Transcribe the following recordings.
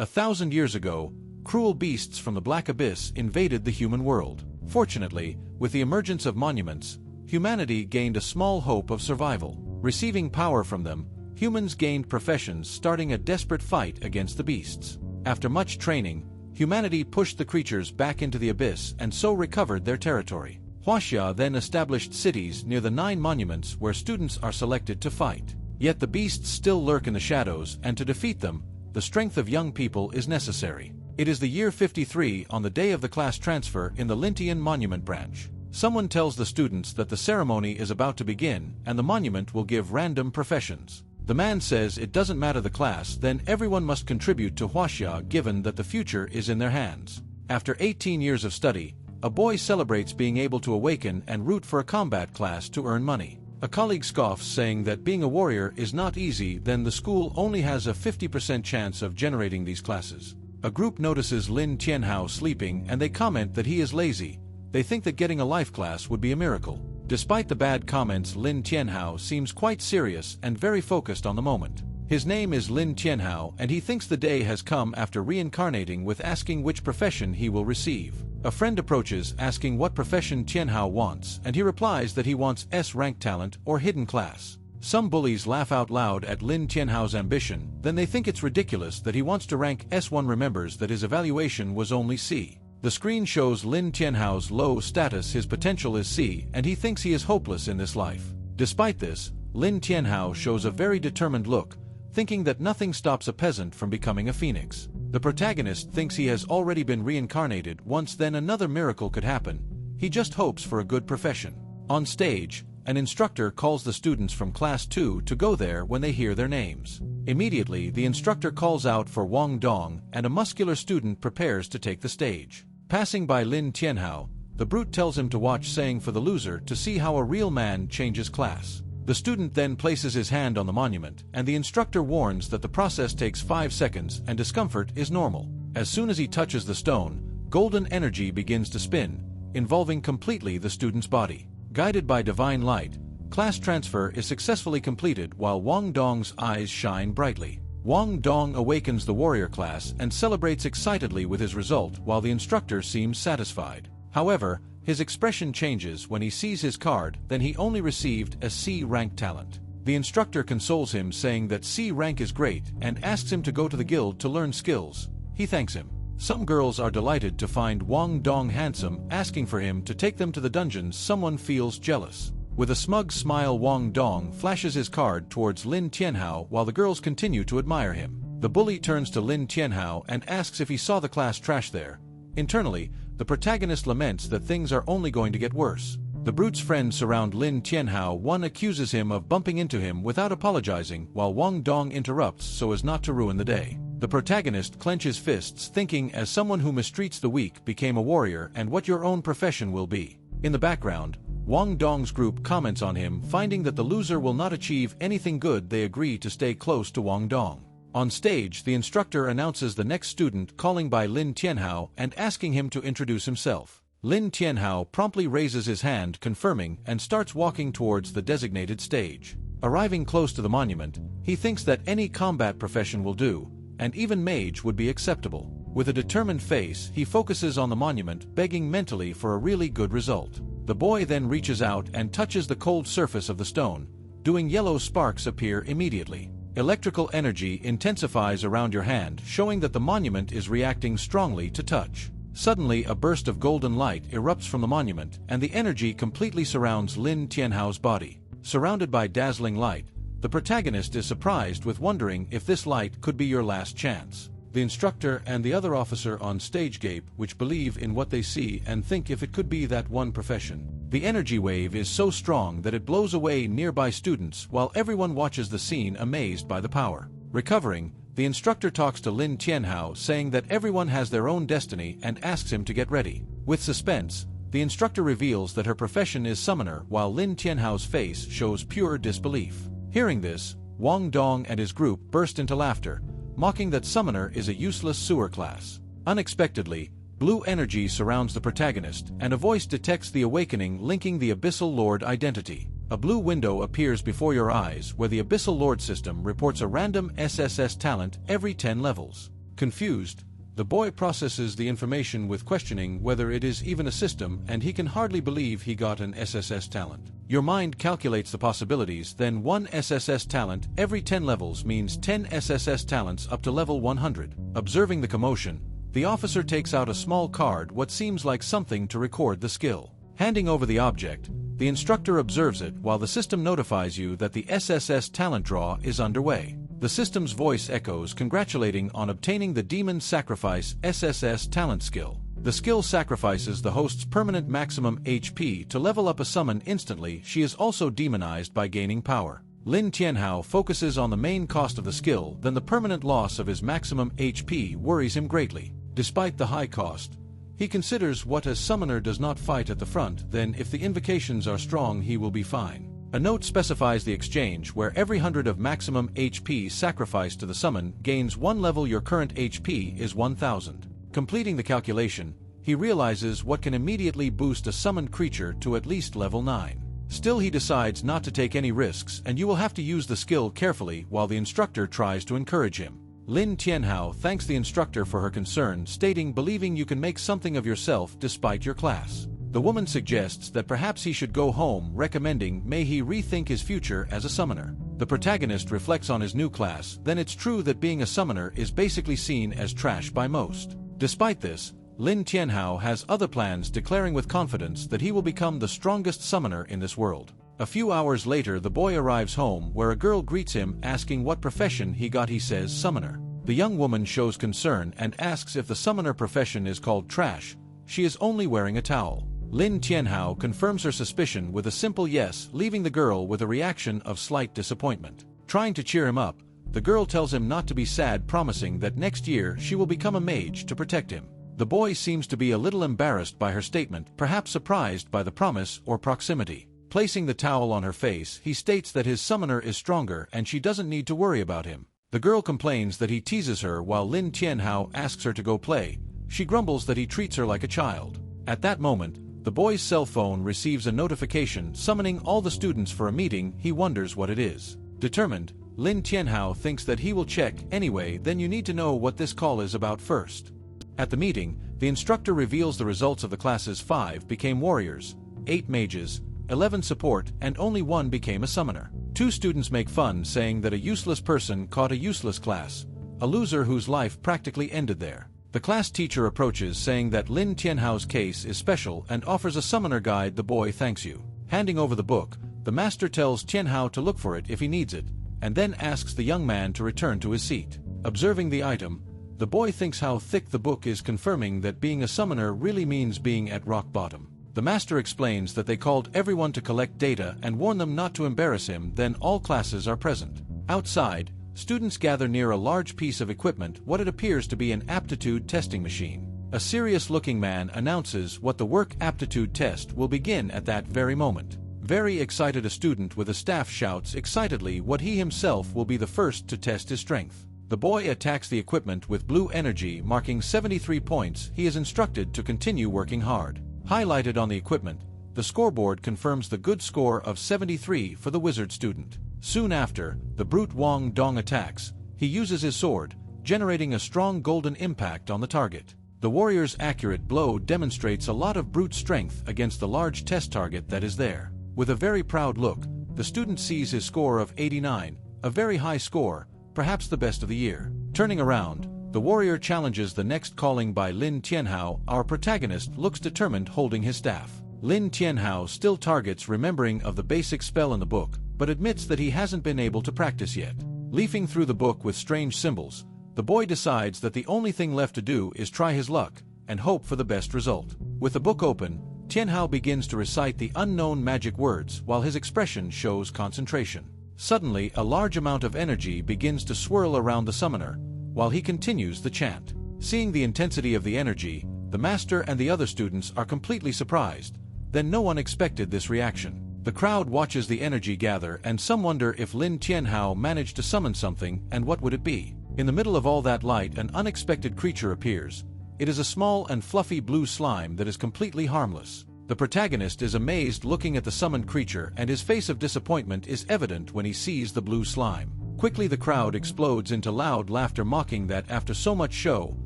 1,000 years ago, cruel beasts from the Black Abyss invaded the human world. Fortunately, with the emergence of monuments, humanity gained a small hope of survival. Receiving power from them, humans gained professions, starting a desperate fight against the beasts. After much training, humanity pushed the creatures back into the abyss and so recovered their territory. Huaxia then established cities near the 9 monuments where students are selected to fight. Yet the beasts still lurk in the shadows, and to defeat them, the strength of young people is necessary. It is the year 53 on the day of the class transfer in the Lintian Monument branch. Someone tells the students that the ceremony is about to begin and the monument will give random professions. The man says it doesn't matter the class, then everyone must contribute to Huaxia given that the future is in their hands. After 18 years of study, a boy celebrates being able to awaken and root for a combat class to earn money. A colleague scoffs, saying that being a warrior is not easy, then the school only has a 50% chance of generating these classes. A group notices Lin Tianhao sleeping and they comment that he is lazy. They think that getting a life class would be a miracle. Despite the bad comments, Lin Tianhao seems quite serious and very focused on the moment. His name is Lin Tianhao and he thinks the day has come after reincarnating with asking which profession he will receive. A friend approaches asking what profession Tianhao wants, and he replies that he wants S-rank talent or hidden class. Some bullies laugh out loud at Lin Tianhao's ambition, then they think it's ridiculous that he wants to rank S1. Remembers that his evaluation was only C. The screen shows Lin Tianhao's low status, his potential is C, and he thinks he is hopeless in this life. Despite this, Lin Tianhao shows a very determined look, thinking that nothing stops a peasant from becoming a phoenix. The protagonist thinks he has already been reincarnated once, then another miracle could happen. He just hopes for a good profession. On stage, an instructor calls the students from Class 2 to go there when they hear their names. Immediately, the instructor calls out for Wang Dong, and a muscular student prepares to take the stage. Passing by Lin Tianhao, the brute tells him to watch, saying for the loser to see how a real man changes class. The student then places his hand on the monument, and the instructor warns that the process takes 5 seconds and discomfort is normal. As soon as he touches the stone, golden energy begins to spin, involving completely the student's body. Guided by divine light, class transfer is successfully completed while Wang Dong's eyes shine brightly. Wang Dong awakens the warrior class and celebrates excitedly with his result while the instructor seems satisfied. However, his expression changes when he sees his card, then he only received a C-rank talent. The instructor consoles him, saying that C rank is great and asks him to go to the guild to learn skills. He thanks him. Some girls are delighted to find Wang Dong handsome, asking for him to take them to the dungeons. Someone feels jealous. With a smug smile, Wang Dong flashes his card towards Lin Tianhao while the girls continue to admire him. The bully turns to Lin Tianhao and asks if he saw the class trash there. Internally, the protagonist laments that things are only going to get worse. The brute's friends surround Lin Tianhao. One accuses him of bumping into him without apologizing, while Wang Dong interrupts so as not to ruin the day. The protagonist clenches fists, thinking as someone who mistreats the weak became a warrior and what your own profession will be. In the background, Wang Dong's group comments on him, finding that the loser will not achieve anything good. They agree to stay close to Wang Dong. On stage, the instructor announces the next student, calling by Lin Tianhao and asking him to introduce himself. Lin Tianhao promptly raises his hand, confirming, and starts walking towards the designated stage. Arriving close to the monument, he thinks that any combat profession will do, and even mage would be acceptable. With a determined face, he focuses on the monument, begging mentally for a really good result. The boy then reaches out and touches the cold surface of the stone, doing yellow sparks appear immediately. Electrical energy intensifies around your hand, showing that the monument is reacting strongly to touch. Suddenly, a burst of golden light erupts from the monument, and the energy completely surrounds Lin Tianhao's body. Surrounded by dazzling light, the protagonist is surprised with wondering if this light could be your last chance. The instructor and the other officer on stage gape, which believe in what they see and think if it could be that one profession. The energy wave is so strong that it blows away nearby students while everyone watches the scene amazed by the power. Recovering, the instructor talks to Lin Tianhao, saying that everyone has their own destiny and asks him to get ready. With suspense, the instructor reveals that her profession is summoner while Lin Tianhao's face shows pure disbelief. Hearing this, Wang Dong and his group burst into laughter, mocking that summoner is a useless sewer class. Unexpectedly, blue energy surrounds the protagonist, and a voice detects the awakening, linking the Abyssal Lord identity. A blue window appears before your eyes where the Abyssal Lord system reports a random SSS talent every 10 levels. Confused, the boy processes the information with questioning whether it is even a system, and he can hardly believe he got an SSS talent. Your mind calculates the possibilities, then 1 SSS talent every 10 levels means 10 SSS talents up to level 100. Observing the commotion, the officer takes out a small card, what seems like something to record the skill. Handing over the object, the instructor observes it while the system notifies you that the SSS talent draw is underway. The system's voice echoes congratulating on obtaining the Demon Sacrifice SSS talent skill. The skill sacrifices the host's permanent maximum HP to level up a summon instantly. She is also demonized by gaining power. Lin Tianhao focuses on the main cost of the skill, then the permanent loss of his maximum HP worries him greatly. Despite the high cost, he considers what a summoner does not fight at the front, then if the invocations are strong he will be fine. A note specifies the exchange where every 100 of maximum HP sacrificed to the summon gains 1 level. Your current HP is 1000. Completing the calculation, he realizes what can immediately boost a summoned creature to at least level 9. Still, he decides not to take any risks, and you will have to use the skill carefully while the instructor tries to encourage him. Lin Tianhao thanks the instructor for her concern, stating believing you can make something of yourself despite your class. The woman suggests that perhaps he should go home, recommending may he rethink his future as a summoner. The protagonist reflects on his new class, then it's true that being a summoner is basically seen as trash by most. Despite this, Lin Tianhao has other plans, declaring with confidence that he will become the strongest summoner in this world. A few hours later, the boy arrives home where a girl greets him asking what profession he got. He says summoner. The young woman shows concern and asks if the summoner profession is called trash. She is only wearing a towel. Lin Tianhao confirms her suspicion with a simple yes, leaving the girl with a reaction of slight disappointment. Trying to cheer him up, the girl tells him not to be sad, promising that next year she will become a mage to protect him. The boy seems to be a little embarrassed by her statement, perhaps surprised by the promise or proximity. Placing the towel on her face, he states that his summoner is stronger and she doesn't need to worry about him. The girl complains that he teases her while Lin Tianhao asks her to go play. She grumbles that he treats her like a child. At that moment, the boy's cell phone receives a notification summoning all the students for a meeting. He wonders what it is. Determined, Lin Tianhao thinks that he will check anyway. Then you need to know what this call is about first. At the meeting, the instructor reveals the results of the classes. 5 became warriors, 8 mages, 11 support, and only 1 became a summoner. 2 students make fun, saying that a useless person caught a useless class, a loser whose life practically ended there. The class teacher approaches, saying that Lin Tianhao's case is special and offers a summoner guide. The boy thanks you. Handing over the book, the master tells Tianhao to look for it if he needs it, and then asks the young man to return to his seat. Observing the item, the boy thinks how thick the book is, confirming that being a summoner really means being at rock bottom. The master explains that they called everyone to collect data and warn them not to embarrass him. Then all classes are present. Outside, students gather near a large piece of equipment, what it appears to be an aptitude testing machine. A serious-looking man announces what the work aptitude test will begin at that very moment. Very excited, a student with a staff shouts excitedly what he himself will be the first to test his strength. The boy attacks the equipment with blue energy, marking 73 points. He is instructed to continue working hard. Highlighted on the equipment, the scoreboard confirms the good score of 73 for the wizard student. Soon after, the brute Wang Dong attacks. He uses his sword, generating a strong golden impact on the target. The warrior's accurate blow demonstrates a lot of brute strength against the large test target that is there. With a very proud look, the student sees his score of 89, a very high score, perhaps the best of the year. Turning around, the warrior challenges the next calling by Lin Tianhao. Our protagonist looks determined, holding his staff. Lin Tianhao still targets, remembering of the basic spell in the book, but admits that he hasn't been able to practice yet. Leafing through the book with strange symbols, the boy decides that the only thing left to do is try his luck and hope for the best result. With the book open, Tianhao begins to recite the unknown magic words while his expression shows concentration. Suddenly, a large amount of energy begins to swirl around the summoner while he continues the chant. Seeing the intensity of the energy, the master and the other students are completely surprised. Then no one expected this reaction. The crowd watches the energy gather, and some wonder if Lin Tianhao managed to summon something, and what would it be? In the middle of all that light, an unexpected creature appears. It is a small and fluffy blue slime that is completely harmless. The protagonist is amazed looking at the summoned creature, and his face of disappointment is evident when he sees the blue slime. Quickly the crowd explodes into loud laughter, mocking that after so much show,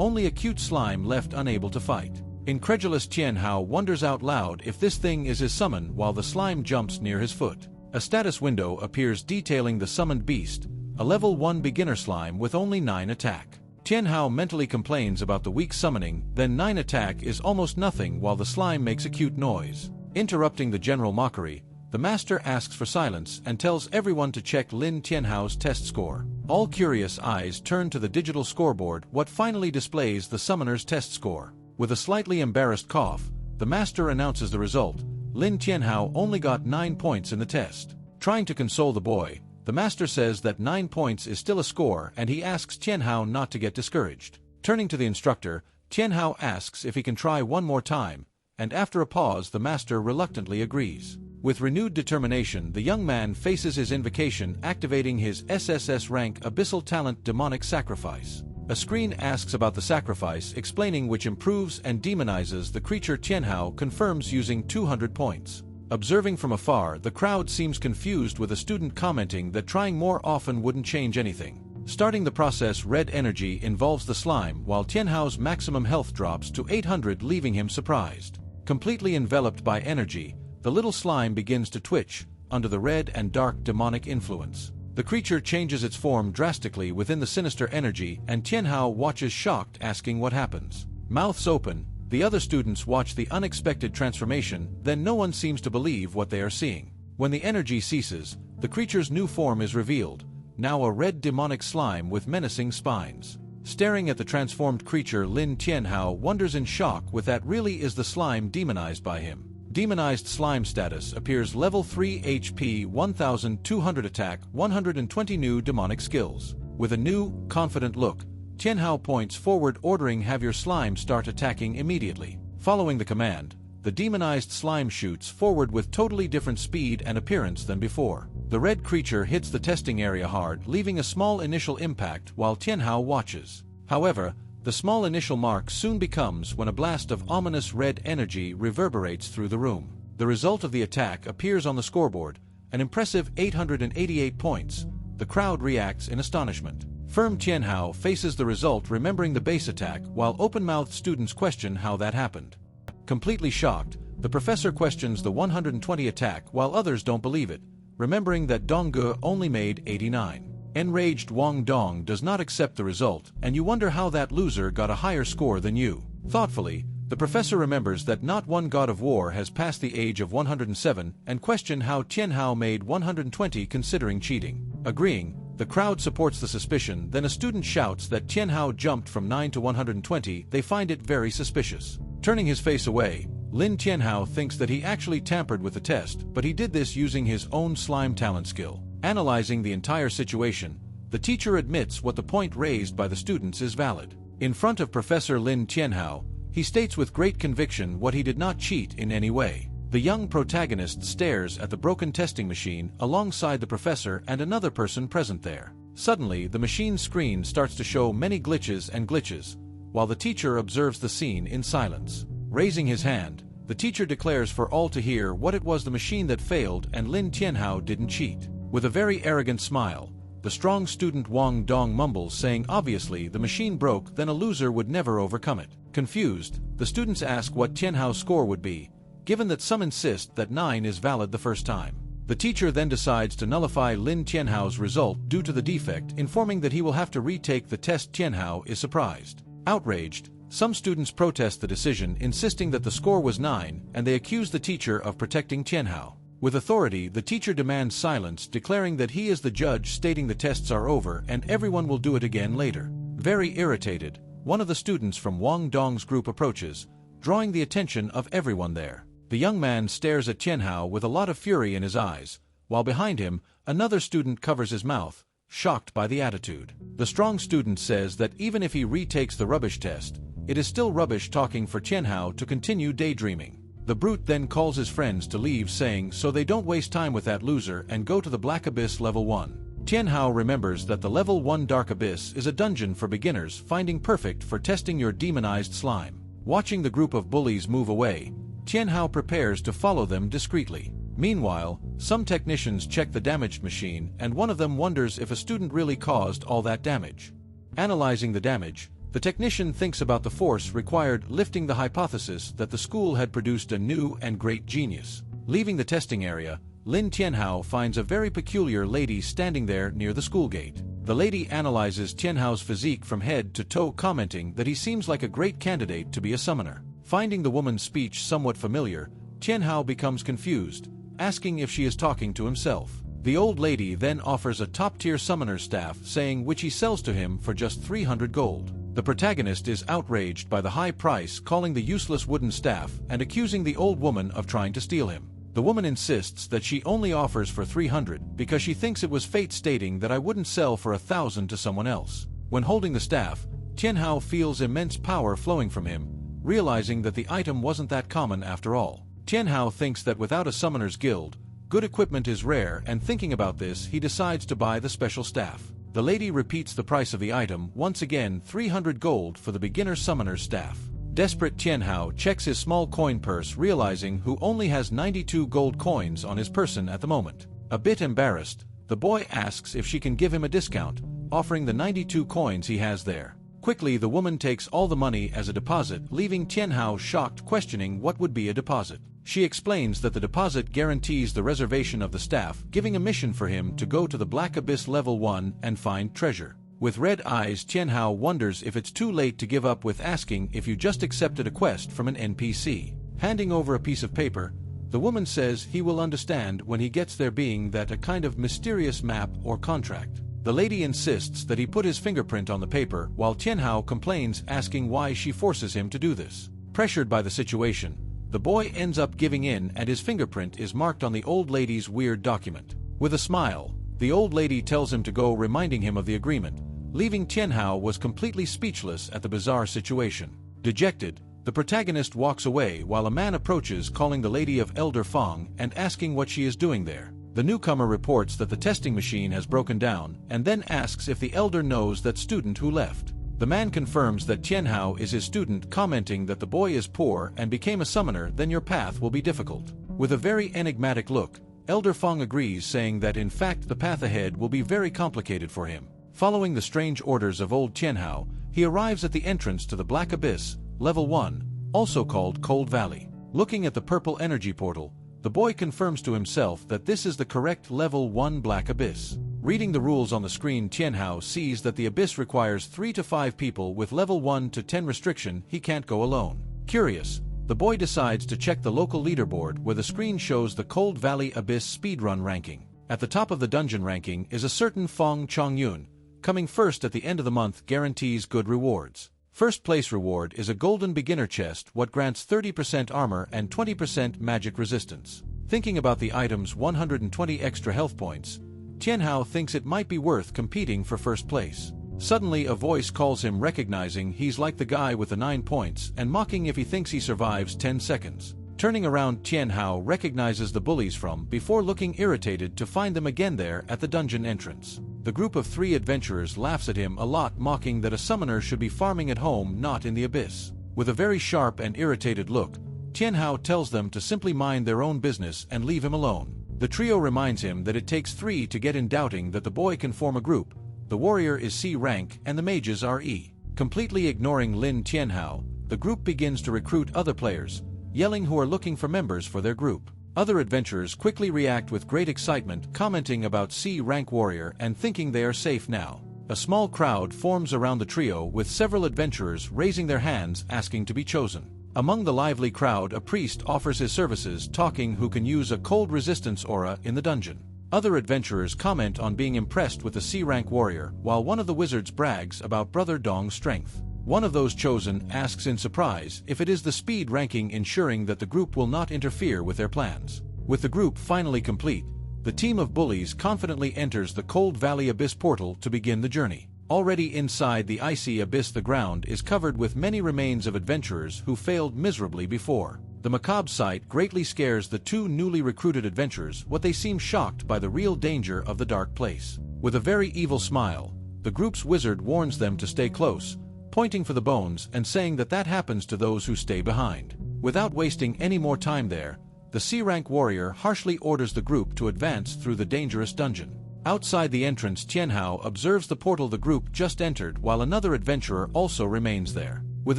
only a cute slime left unable to fight. Incredulous Tianhao wonders out loud if this thing is his summon while the slime jumps near his foot. A status window appears detailing the summoned beast, a level 1 beginner slime with only 9 attack. Tianhao mentally complains about the weak summoning, then 9 attack is almost nothing while the slime makes a cute noise. Interrupting the general mockery, the master asks for silence and tells everyone to check Lin Tianhao's test score. All curious eyes turn to the digital scoreboard, what finally displays the summoner's test score. With a slightly embarrassed cough, the master announces the result. Lin Tianhao only got 9 points in the test. Trying to console the boy, the master says that 9 points is still a score and he asks Tianhao not to get discouraged. Turning to the instructor, Tianhao asks if he can try one more time, and after a pause the master reluctantly agrees. With renewed determination, the young man faces his invocation, activating his SSS rank Abyssal Talent Demonic Sacrifice. A screen asks about the sacrifice, explaining which improves and demonizes the creature. Tianhao confirms using 200 points. Observing from afar, the crowd seems confused, with a student commenting that trying more often wouldn't change anything. Starting the process, red energy involves the slime, while Tianhao's maximum health drops to 800, leaving him surprised. Completely enveloped by energy, the little slime begins to twitch, under the red and dark demonic influence. The creature changes its form drastically within the sinister energy, and Tianhao watches shocked, asking what happens. Mouths open, the other students watch the unexpected transformation, then no one seems to believe what they are seeing. When the energy ceases, the creature's new form is revealed, now a red demonic slime with menacing spines. Staring at the transformed creature, Lin Tianhao wonders in shock with that really is the slime demonized by him. Demonized slime status appears level 3 HP 1200 attack 120 new demonic skills. With a new, confident look, Tianhao points forward, ordering have your slime start attacking immediately. Following the command, the demonized slime shoots forward with totally different speed and appearance than before. The red creature hits the testing area hard, leaving a small initial impact while Tianhao watches. However, the small initial mark soon becomes when a blast of ominous red energy reverberates through the room. The result of the attack appears on the scoreboard, an impressive 888 points. The crowd reacts in astonishment. Firm Tianhao faces the result, remembering the base attack, while open-mouthed students question how that happened. Completely shocked, the professor questions the 120 attack while others don't believe it, remembering that Dongge only made 89. Enraged Wang Dong does not accept the result, and you wonder how that loser got a higher score than you. Thoughtfully, the professor remembers that not one god of war has passed the age of 107 and question how Tianhao made 120 considering cheating. Agreeing, the crowd supports the suspicion, then a student shouts that Tianhao jumped from 9 to 120, they find it very suspicious. Turning his face away, Lin Tianhao thinks that he actually tampered with the test, but he did this using his own slime talent skill. Analyzing the entire situation, the teacher admits what the point raised by the students is valid. In front of Professor Lin Tianhao, he states with great conviction what he did not cheat in any way. The young protagonist stares at the broken testing machine alongside the professor and another person present there. Suddenly, the machine's screen starts to show many glitches, while the teacher observes the scene in silence. Raising his hand, the teacher declares for all to hear what it was the machine that failed and Lin Tianhao didn't cheat. With a very arrogant smile, the strong student Wang Dong mumbles, saying obviously the machine broke, then a loser would never overcome it. Confused, the students ask what Tianhao's score would be, given that some insist that 9 is valid the first time. The teacher then decides to nullify Lin Tianhao's result due to the defect, informing that he will have to retake the test. Tianhao is surprised. Outraged, some students protest the decision, insisting that the score was 9, and they accuse the teacher of protecting Tianhao. With authority, the teacher demands silence, declaring that he is the judge, stating the tests are over and everyone will do it again later. Very irritated, one of the students from Wang Dong's group approaches, drawing the attention of everyone there. The young man stares at Tianhao with a lot of fury in his eyes, while behind him, another student covers his mouth, shocked by the attitude. The strong student says that even if he retakes the rubbish test, it is still rubbish, talking for Tianhao to continue daydreaming. The brute then calls his friends to leave, saying so they don't waste time with that loser and go to the Black Abyss level 1. Tianhao remembers that the level 1 Dark Abyss is a dungeon for beginners, finding perfect for testing your demonized slime. Watching the group of bullies move away, Tianhao prepares to follow them discreetly. Meanwhile, some technicians check the damaged machine, and one of them wonders if a student really caused all that damage. Analyzing the damage, the technician thinks about the force required, lifting the hypothesis that the school had produced a new and great genius. Leaving the testing area, Lin Tianhao finds a very peculiar lady standing there near the school gate. The lady analyzes Tianhao's physique from head to toe, commenting that he seems like a great candidate to be a summoner. Finding the woman's speech somewhat familiar, Tianhao becomes confused, asking if she is talking to himself. The old lady then offers a top-tier summoner's staff, saying which he sells to him for just 300 gold. The protagonist is outraged by the high price, calling the useless wooden staff and accusing the old woman of trying to steal him. The woman insists that she only offers for 300 because she thinks it was fate stating that I wouldn't sell for 1,000 to someone else. When holding the staff, Tianhao feels immense power flowing from him, realizing that the item wasn't that common after all. Tianhao thinks that without a summoner's guild, good equipment is rare, and thinking about this, he decides to buy the special staff. The lady repeats the price of the item, once again 300 gold for the beginner summoner's staff. Desperate Tianhao checks his small coin purse, realizing who only has 92 gold coins on his person at the moment. A bit embarrassed, the boy asks if she can give him a discount, offering the 92 coins he has there. Quickly, the woman takes all the money as a deposit, leaving Tianhao shocked, questioning what would be a deposit. She explains that the deposit guarantees the reservation of the staff, giving a mission for him to go to the Black Abyss level 1 and find treasure. With red eyes, Tianhao wonders if it's too late to give up, with asking if you just accepted a quest from an NPC. Handing over a piece of paper, the woman says he will understand when he gets there, being that a kind of mysterious map or contract. The lady insists that he put his fingerprint on the paper, while Tianhao complains, asking why she forces him to do this. Pressured by the situation, the boy ends up giving in, and his fingerprint is marked on the old lady's weird document. With a smile, the old lady tells him to go, reminding him of the agreement. Leaving Tianhao was completely speechless at the bizarre situation. Dejected, the protagonist walks away while a man approaches, calling the lady of Elder Fong and asking what she is doing there. The newcomer reports that the testing machine has broken down, and then asks if the elder knows that student who left. The man confirms that Tianhao is his student, commenting that the boy is poor and became a summoner, then your path will be difficult. With a very enigmatic look, Elder Fong agrees, saying that in fact the path ahead will be very complicated for him. Following the strange orders of old Tianhao, he arrives at the entrance to the Black Abyss, level 1, also called Cold Valley. Looking at the purple energy portal, the boy confirms to himself that this is the correct level 1 Black Abyss. Reading the rules on the screen, Tianhao sees that the abyss requires 3 to 5 people with level 1 to 10 restriction. He can't go alone. Curious, the boy decides to check the local leaderboard, where the screen shows the Cold Valley Abyss speedrun ranking. At the top of the dungeon ranking is a certain Fong Chongyun. Coming first at the end of the month guarantees good rewards. First place reward is a golden beginner chest, what grants 30% armor and 20% magic resistance. Thinking about the item's 120 extra health points, Tianhao thinks it might be worth competing for first place. Suddenly a voice calls him, recognizing he's like the guy with the 9 points, and mocking if he thinks he survives 10 seconds. Turning around, Tianhao recognizes the bullies from before, looking irritated to find them again there at the dungeon entrance. The group of 3 adventurers laughs at him a lot, mocking that a summoner should be farming at home, not in the abyss. With a very sharp and irritated look, Tianhao tells them to simply mind their own business and leave him alone. The trio reminds him that it takes 3 to get in, doubting that the boy can form a group. The warrior is C rank and the mages are E. Completely ignoring Lin Tianhao, the group begins to recruit other players, yelling who are looking for members for their group. Other adventurers quickly react with great excitement, commenting about C rank warrior and thinking they are safe now. A small crowd forms around the trio, with several adventurers raising their hands asking to be chosen. Among the lively crowd, a priest offers his services, talking who can use a cold resistance aura in the dungeon. Other adventurers comment on being impressed with the C rank warrior, while one of the wizards brags about Brother Dong's strength. One of those chosen asks in surprise if it is the speed ranking, ensuring that the group will not interfere with their plans. With the group finally complete, the team of bullies confidently enters the Cold Valley Abyss portal to begin the journey. Already inside the icy abyss, the ground is covered with many remains of adventurers who failed miserably before. The macabre sight greatly scares the 2 newly recruited adventurers, what they seem shocked by the real danger of the dark place. With a very evil smile, the group's wizard warns them to stay close, pointing for the bones and saying that happens to those who stay behind. Without wasting any more time there, the C-rank warrior harshly orders the group to advance through the dangerous dungeon. Outside the entrance, Tianhao observes the portal the group just entered while another adventurer also remains there. With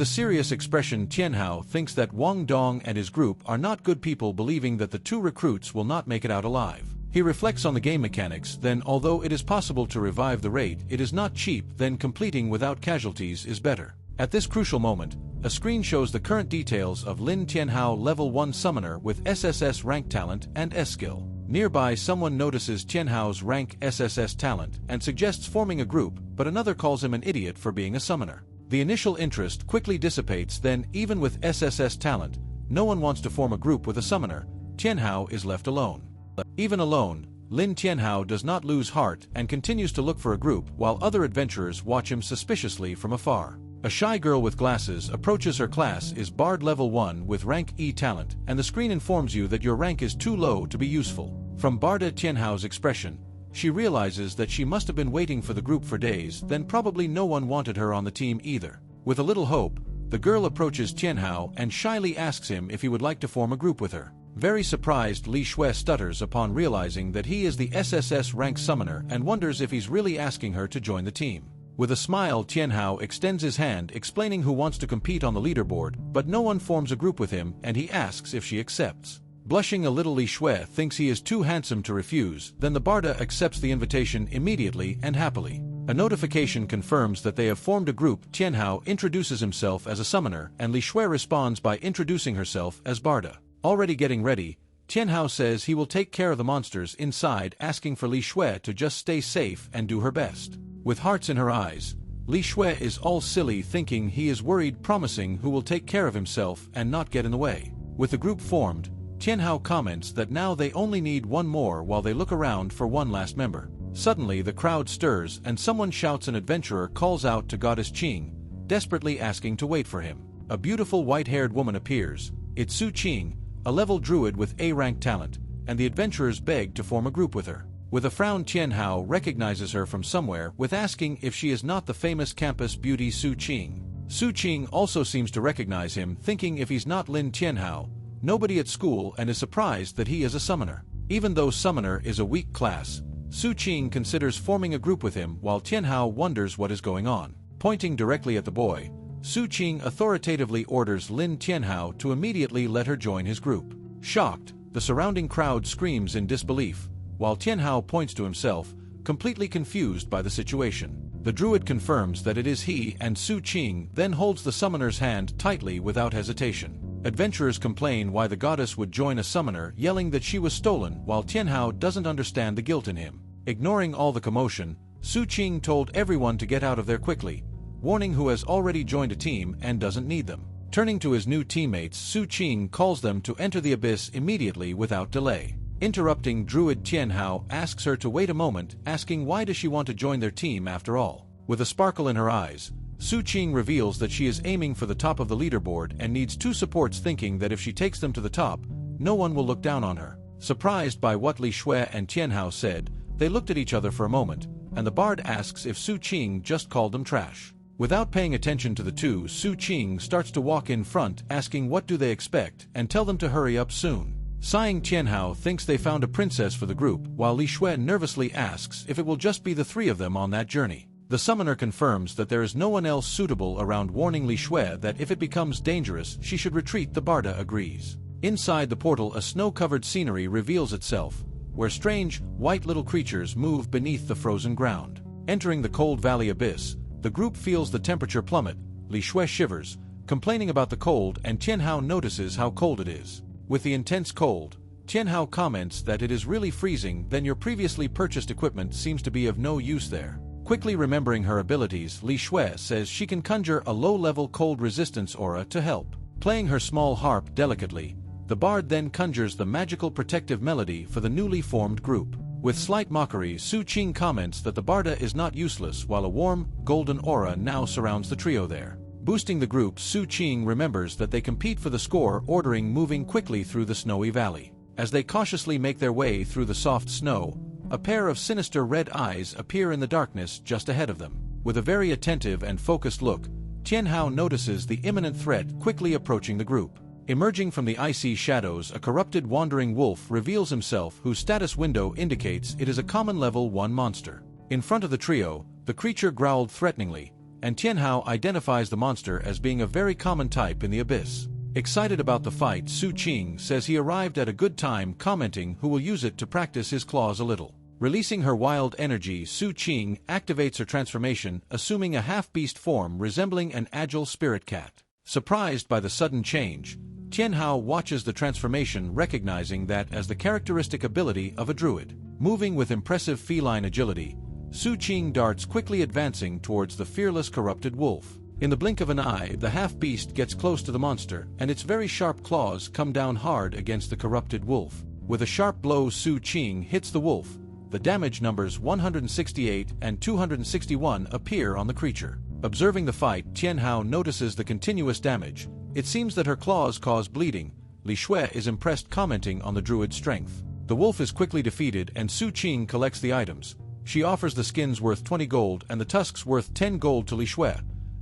a serious expression, Tianhao thinks that Wang Dong and his group are not good people, believing that the two recruits will not make it out alive. He reflects on the game mechanics, then although it is possible to revive the raid, it is not cheap, then completing without casualties is better. At this crucial moment, a screen shows the current details of Lin Tianhao, level 1 summoner with SSS rank talent and S-skill. Nearby, someone notices Tianhao's rank SSS talent and suggests forming a group, but another calls him an idiot for being a summoner. The initial interest quickly dissipates, then even with SSS talent, no one wants to form a group with a summoner. Tianhao is left alone. Even alone, Lin Tianhao does not lose heart and continues to look for a group while other adventurers watch him suspiciously from afar. A shy girl with glasses approaches. Her class is Bard level 1 with rank E talent, and the screen informs you that your rank is too low to be useful. From Barda Tianhao's expression, she realizes that she must have been waiting for the group for days, then probably no one wanted her on the team either. With a little hope, the girl approaches Tianhao and shyly asks him if he would like to form a group with her. Very surprised, Li Shui stutters upon realizing that he is the SSS rank summoner and wonders if he's really asking her to join the team. With a smile, Tianhao extends his hand, explaining who wants to compete on the leaderboard, but no one forms a group with him, and he asks if she accepts. Blushing a little, Li Shui thinks he is too handsome to refuse, then the Barda accepts the invitation immediately and happily. A notification confirms that they have formed a group. Tianhao introduces himself as a summoner, and Li Shui responds by introducing herself as Barda. Already getting ready, Tianhao says he will take care of the monsters inside, asking for Li Shui to just stay safe and do her best. With hearts in her eyes, Li Shui is all silly, thinking he is worried, promising who will take care of himself and not get in the way. With the group formed, Tianhao comments that now they only need one more while they look around for one last member. Suddenly the crowd stirs and someone shouts. An adventurer calls out to Goddess Qing, desperately asking to wait for him. A beautiful white-haired woman appears. It's Su Qing, a level druid with A-rank talent, and the adventurers beg to form a group with her. With a frown, Tianhao recognizes her from somewhere, with asking if she is not the famous campus beauty Su Qing. Su Qing also seems to recognize him, thinking if he's not Lin Tianhao, nobody at school, and is surprised that he is a summoner. Even though summoner is a weak class, Su Qing considers forming a group with him while Tianhao wonders what is going on. Pointing directly at the boy, Su Qing authoritatively orders Lin Tianhao to immediately let her join his group. Shocked, the surrounding crowd screams in disbelief, while Tianhao points to himself, completely confused by the situation. The druid confirms that it is he, and Su Qing then holds the summoner's hand tightly without hesitation. Adventurers complain why the goddess would join a summoner, yelling that she was stolen, while Tianhao doesn't understand the guilt in him. Ignoring all the commotion, Su Qing told everyone to get out of there quickly, warning who has already joined a team and doesn't need them. Turning to his new teammates, Su Qing calls them to enter the abyss immediately without delay. Interrupting, druid Tianhao asks her to wait a moment, asking why does she want to join their team after all. With a sparkle in her eyes, Su Qing reveals that she is aiming for the top of the leaderboard and needs two supports, thinking that if she takes them to the top, no one will look down on her. Surprised by what Li Shui and Tianhao said, they looked at each other for a moment, and the bard asks if Su Qing just called them trash. Without paying attention to the two, Su Qing starts to walk in front, asking what do they expect, and tell them to hurry up soon. Sighing, Tianhao thinks they found a princess for the group, while Li Shui nervously asks if it will just be the three of them on that journey. The summoner confirms that there is no one else suitable around, warning Li Shui that if it becomes dangerous, she should retreat. The Barda agrees. Inside the portal, a snow-covered scenery reveals itself, where strange, white little creatures move beneath the frozen ground. Entering the cold valley abyss, the group feels the temperature plummet. Li Shui shivers, complaining about the cold, and Tianhao notices how cold it is. With the intense cold, Tianhao comments that it is really freezing, then your previously purchased equipment seems to be of no use there. Quickly remembering her abilities, Li Shui says she can conjure a low-level cold resistance aura to help. Playing her small harp delicately, the bard then conjures the magical protective melody for the newly formed group. With slight mockery, Su Qing comments that the Barda is not useless, while a warm, golden aura now surrounds the trio there. Boosting the group, Su Qing remembers that they compete for the score, ordering moving quickly through the snowy valley. As they cautiously make their way through the soft snow, a pair of sinister red eyes appear in the darkness just ahead of them. With a very attentive and focused look, Tianhao notices the imminent threat quickly approaching the group. Emerging from the icy shadows, a corrupted wandering wolf reveals himself, whose status window indicates it is a common level 1 monster. In front of the trio, the creature growled threateningly, and Tianhao identifies the monster as being a very common type in the abyss. Excited about the fight, Su Qing says he arrived at a good time, commenting who will use it to practice his claws a little. Releasing her wild energy, Su Qing activates her transformation, assuming a half-beast form resembling an agile spirit cat. Surprised by the sudden change, Tianhao watches the transformation, recognizing that as the characteristic ability of a druid. Moving with impressive feline agility, Su Qing darts quickly, advancing towards the fearless corrupted wolf. In the blink of an eye, the half-beast gets close to the monster, and its very sharp claws come down hard against the corrupted wolf. With a sharp blow, Su Qing hits the wolf. The damage numbers 168 and 261 appear on the creature. Observing the fight, Tianhao notices the continuous damage. It seems that her claws cause bleeding. Li Shui is impressed, commenting on the druid's strength. The wolf is quickly defeated, and Su Qing collects the items. She offers the skins worth 20 gold and the tusks worth 10 gold to Li Shui.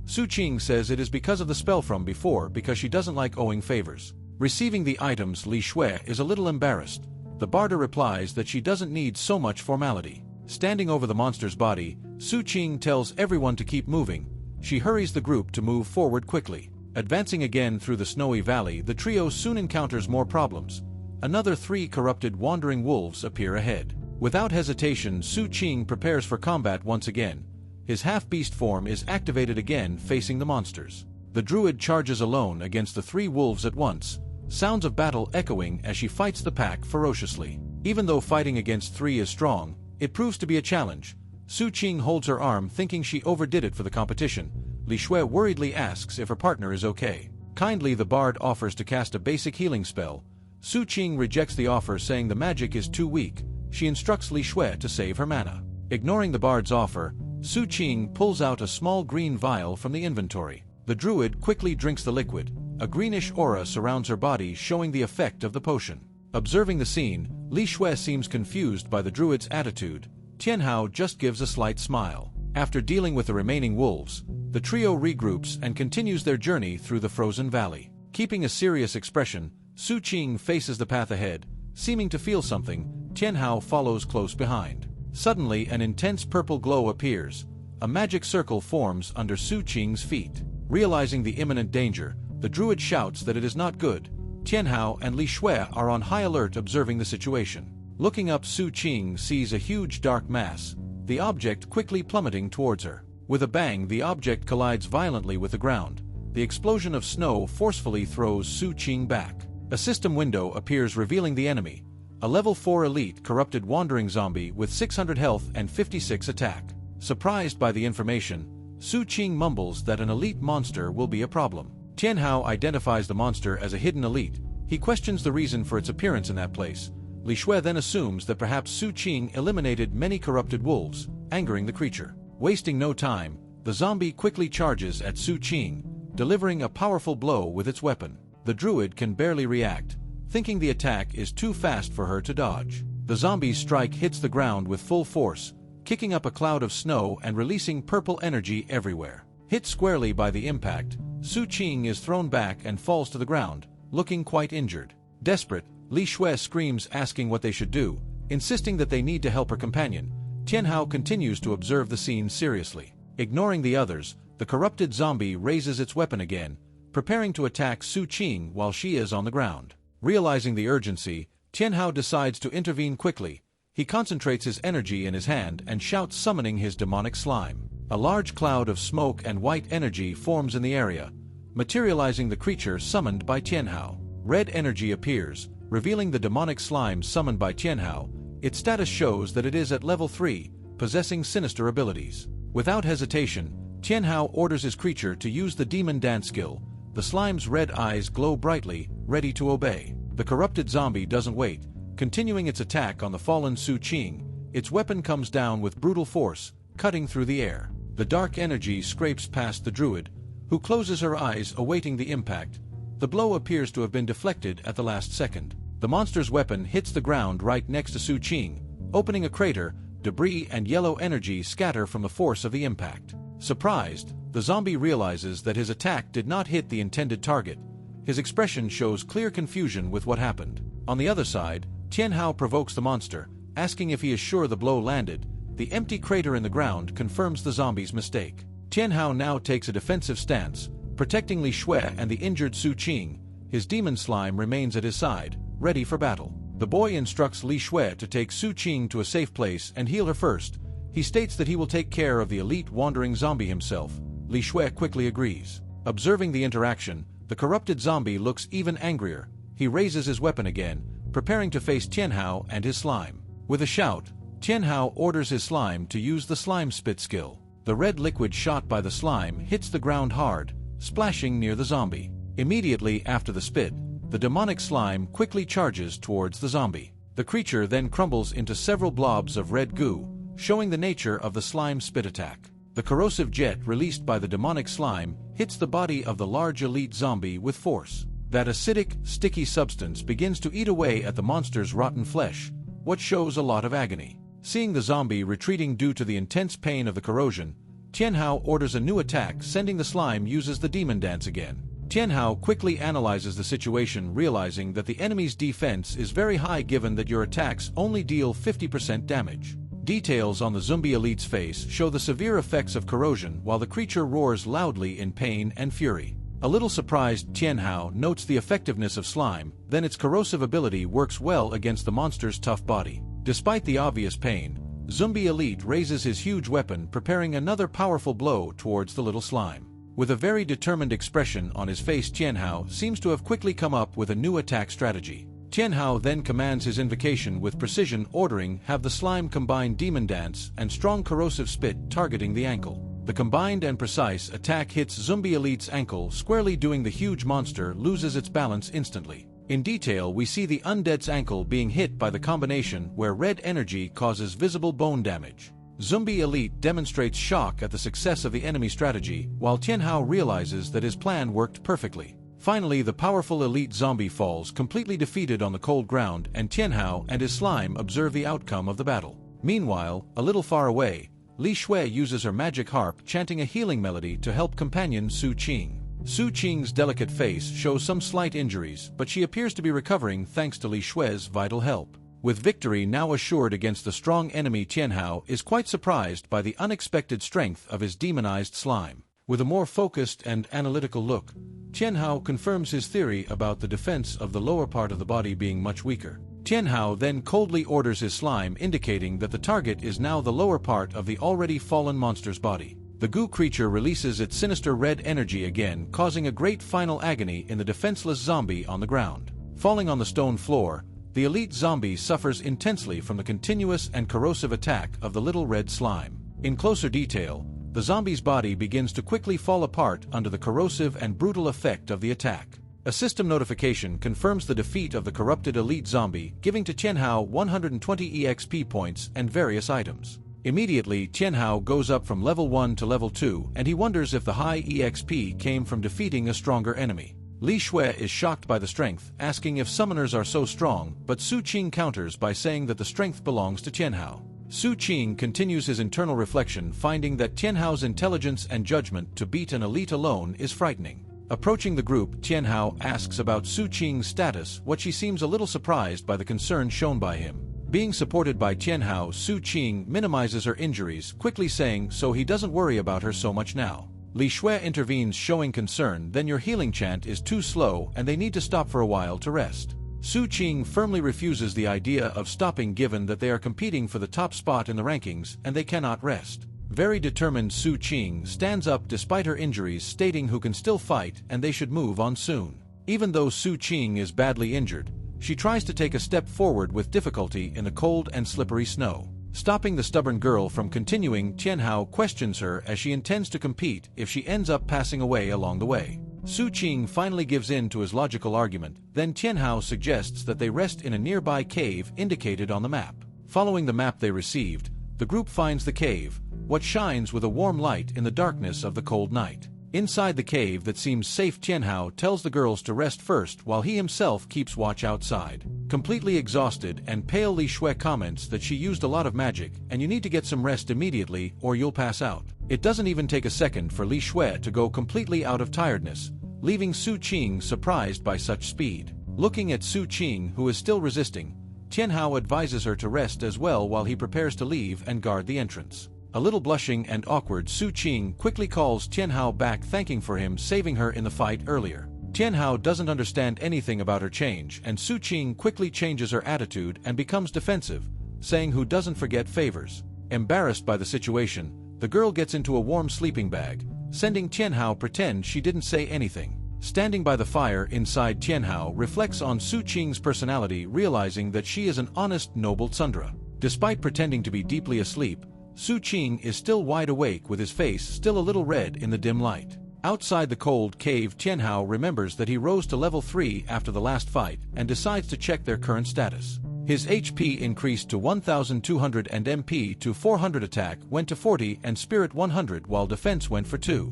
Su Qing says it is because of the spell from before, because she doesn't like owing favors. Receiving the items, Li Shui is a little embarrassed. The barter replies that she doesn't need so much formality. Standing over the monster's body, Su Qing tells everyone to keep moving. She hurries the group to move forward quickly. Advancing again through the snowy valley, the trio soon encounters more problems. Another 3 corrupted wandering wolves appear ahead. Without hesitation, Su Qing prepares for combat once again. His half-beast form is activated again, facing the monsters. The druid charges alone against the 3 wolves at once, sounds of battle echoing as she fights the pack ferociously. Even though fighting against 3 is strong, it proves to be a challenge. Su Qing holds her arm, thinking she overdid it for the competition. Li Shui worriedly asks if her partner is okay. Kindly, the bard offers to cast a basic healing spell. Su Qing rejects the offer, saying the magic is too weak. She instructs Li Shui to save her mana. Ignoring the bard's offer, Su Qing pulls out a small green vial from the inventory. The druid quickly drinks the liquid. A greenish aura surrounds her body, showing the effect of the potion. Observing the scene, Li Shui seems confused by the druid's attitude. Tianhao just gives a slight smile. After dealing with the remaining wolves, the trio regroups and continues their journey through the frozen valley. Keeping a serious expression, Su Qing faces the path ahead. Seeming to feel something, Tianhao follows close behind. Suddenly, an intense purple glow appears. A magic circle forms under Su Qing's feet. Realizing the imminent danger, the druid shouts that it is not good. Tianhao and Li Shui are on high alert, observing the situation. Looking up, Su Qing sees a huge dark mass, the object quickly plummeting towards her. With a bang, the object collides violently with the ground. The explosion of snow forcefully throws Su Qing back. A system window appears, revealing the enemy. A level 4 elite corrupted wandering zombie with 600 health and 56 attack. Surprised by the information, Su Qing mumbles that an elite monster will be a problem. Tianhao identifies the monster as a hidden elite. He questions the reason for its appearance in that place. Li Shui then assumes that perhaps Su Qing eliminated many corrupted wolves, angering the creature. Wasting no time, the zombie quickly charges at Su Qing, delivering a powerful blow with its weapon. The druid can barely react, thinking the attack is too fast for her to dodge. The zombie's strike hits the ground with full force, kicking up a cloud of snow and releasing purple energy everywhere. Hit squarely by the impact, Su Qing is thrown back and falls to the ground, looking quite injured. Desperate, Li Shui screams, asking what they should do, insisting that they need to help her companion. Tianhao continues to observe the scene seriously. Ignoring the others, the corrupted zombie raises its weapon again, preparing to attack Su Qing while she is on the ground. Realizing the urgency, Tianhao decides to intervene quickly. He concentrates his energy in his hand and shouts, summoning his demonic slime. A large cloud of smoke and white energy forms in the area, materializing the creature summoned by Tianhao. Red energy appears, revealing the demonic slime summoned by Tianhao. Its status shows that it is at level 3, possessing sinister abilities. Without hesitation, Tianhao orders his creature to use the demon dance skill. The slime's red eyes glow brightly, ready to obey. The corrupted zombie doesn't wait, continuing its attack on the fallen Su Qing. Its weapon comes down with brutal force, cutting through the air. The dark energy scrapes past the druid, who closes her eyes, awaiting the impact. The blow appears to have been deflected at the last second. The monster's weapon hits the ground right next to Su Qing, opening a crater. Debris and yellow energy scatter from the force of the impact. Surprised, the zombie realizes that his attack did not hit the intended target. His expression shows clear confusion with what happened. On the other side, Tianhao provokes the monster, asking if he is sure the blow landed. The empty crater in the ground confirms the zombie's mistake. Tianhao now takes a defensive stance, protecting Li Shui and the injured Su Qing. His demon slime remains at his side, ready for battle. The boy instructs Li Shui to take Su Qing to a safe place and heal her first. He states that he will take care of the elite wandering zombie himself. Li Shui quickly agrees. Observing the interaction, the corrupted zombie looks even angrier. He raises his weapon again, preparing to face Tianhao and his slime. With a shout, Tianhao orders his slime to use the slime spit skill. The red liquid shot by the slime hits the ground hard, splashing near the zombie. Immediately after the spit, the demonic slime quickly charges towards the zombie. The creature then crumbles into several blobs of red goo, showing the nature of the slime spit attack. The corrosive jet released by the demonic slime hits the body of the large elite zombie with force. That acidic, sticky substance begins to eat away at the monster's rotten flesh, what shows a lot of agony. Seeing the zombie retreating due to the intense pain of the corrosion, Tianhao orders a new attack, sending the slime uses the demon dance again. Tianhao quickly analyzes the situation, realizing that the enemy's defense is very high given that your attacks only deal 50% damage. Details on the zombie elite's face show the severe effects of corrosion while the creature roars loudly in pain and fury. A little surprised, Tianhao notes the effectiveness of slime, then its corrosive ability works well against the monster's tough body. Despite the obvious pain, Zombie Elite raises his huge weapon, preparing another powerful blow towards the little slime. With a very determined expression on his face, Tianhao seems to have quickly come up with a new attack strategy. Tianhao then commands his invocation with precision, ordering have the slime combine demon dance and strong corrosive spit targeting the ankle. The combined and precise attack hits Zombie Elite's ankle squarely, doing the huge monster loses its balance instantly. In detail, we see the undead's ankle being hit by the combination where red energy causes visible bone damage. Zombie Elite demonstrates shock at the success of the enemy strategy, while Tianhao realizes that his plan worked perfectly. Finally, the powerful elite zombie falls completely defeated on the cold ground, and Tianhao and his slime observe the outcome of the battle. Meanwhile, a little far away, Li Shui uses her magic harp, chanting a healing melody to help companion Su Qing. Su Qing's delicate face shows some slight injuries, but she appears to be recovering thanks to Li Shui's vital help. With victory now assured against the strong enemy, Tianhao is quite surprised by the unexpected strength of his demonized slime. With a more focused and analytical look, Tianhao confirms his theory about the defense of the lower part of the body being much weaker. Tianhao then coldly orders his slime, indicating that the target is now the lower part of the already fallen monster's body. The goo creature releases its sinister red energy again, causing a great final agony in the defenseless zombie on the ground. Falling on the stone floor, the elite zombie suffers intensely from the continuous and corrosive attack of the little red slime. In closer detail, the zombie's body begins to quickly fall apart under the corrosive and brutal effect of the attack. A system notification confirms the defeat of the corrupted elite zombie, giving to Tianhao 120 EXP points and various items. Immediately, Tianhao goes up from level 1 to level 2, and he wonders if the high EXP came from defeating a stronger enemy. Li Shui is shocked by the strength, asking if summoners are so strong, but Su Qing counters by saying that the strength belongs to Tianhao. Su Qing continues his internal reflection, finding that Tianhao's intelligence and judgment to beat an elite alone is frightening. Approaching the group, Tianhao asks about Su Qing's status, what she seems a little surprised by the concern shown by him. Being supported by Tianhao, Su Qing minimizes her injuries, quickly saying so he doesn't worry about her so much now. Li Shui intervenes, showing concern, then your healing chant is too slow and they need to stop for a while to rest. Su Qing firmly refuses the idea of stopping given that they are competing for the top spot in the rankings and they cannot rest. Very determined, Su Qing stands up despite her injuries, stating who can still fight and they should move on soon. Even though Su Qing is badly injured, she tries to take a step forward with difficulty in the cold and slippery snow. Stopping the stubborn girl from continuing, Tianhao questions her as she intends to compete if she ends up passing away along the way. Su Qing finally gives in to his logical argument, then Tianhao suggests that they rest in a nearby cave indicated on the map. Following the map they received, the group finds the cave, what shines with a warm light in the darkness of the cold night. Inside the cave that seems safe, Tianhao tells the girls to rest first while he himself keeps watch outside. Completely exhausted and pale, Li Shui comments that she used a lot of magic and you need to get some rest immediately or you'll pass out. It doesn't even take a second for Li Shui to go completely out of tiredness. leaving Su Qing surprised by such speed. Looking at Su Qing, who is still resisting, Tianhao advises her to rest as well while he prepares to leave and guard the entrance. A little blushing and awkward, Su Qing quickly calls Tianhao back, thanking for him saving her in the fight earlier. Tianhao doesn't understand anything about her change, and Su Qing quickly changes her attitude and becomes defensive, saying who doesn't forget favors. Embarrassed by the situation, the girl gets into a warm sleeping bag, sending Tianhao pretend she didn't say anything. Standing by the fire inside, Tianhao reflects on Su Qing's personality, realizing that she is an honest, noble tsundere. Despite pretending to be deeply asleep, Su Qing is still wide awake with his face still a little red in the dim light. Outside the cold cave, Tianhao remembers that he rose to level 3 after the last fight and decides to check their current status. His HP increased to 1,200 and MP to 400, attack went to 40 and spirit 100, while defense went for 2.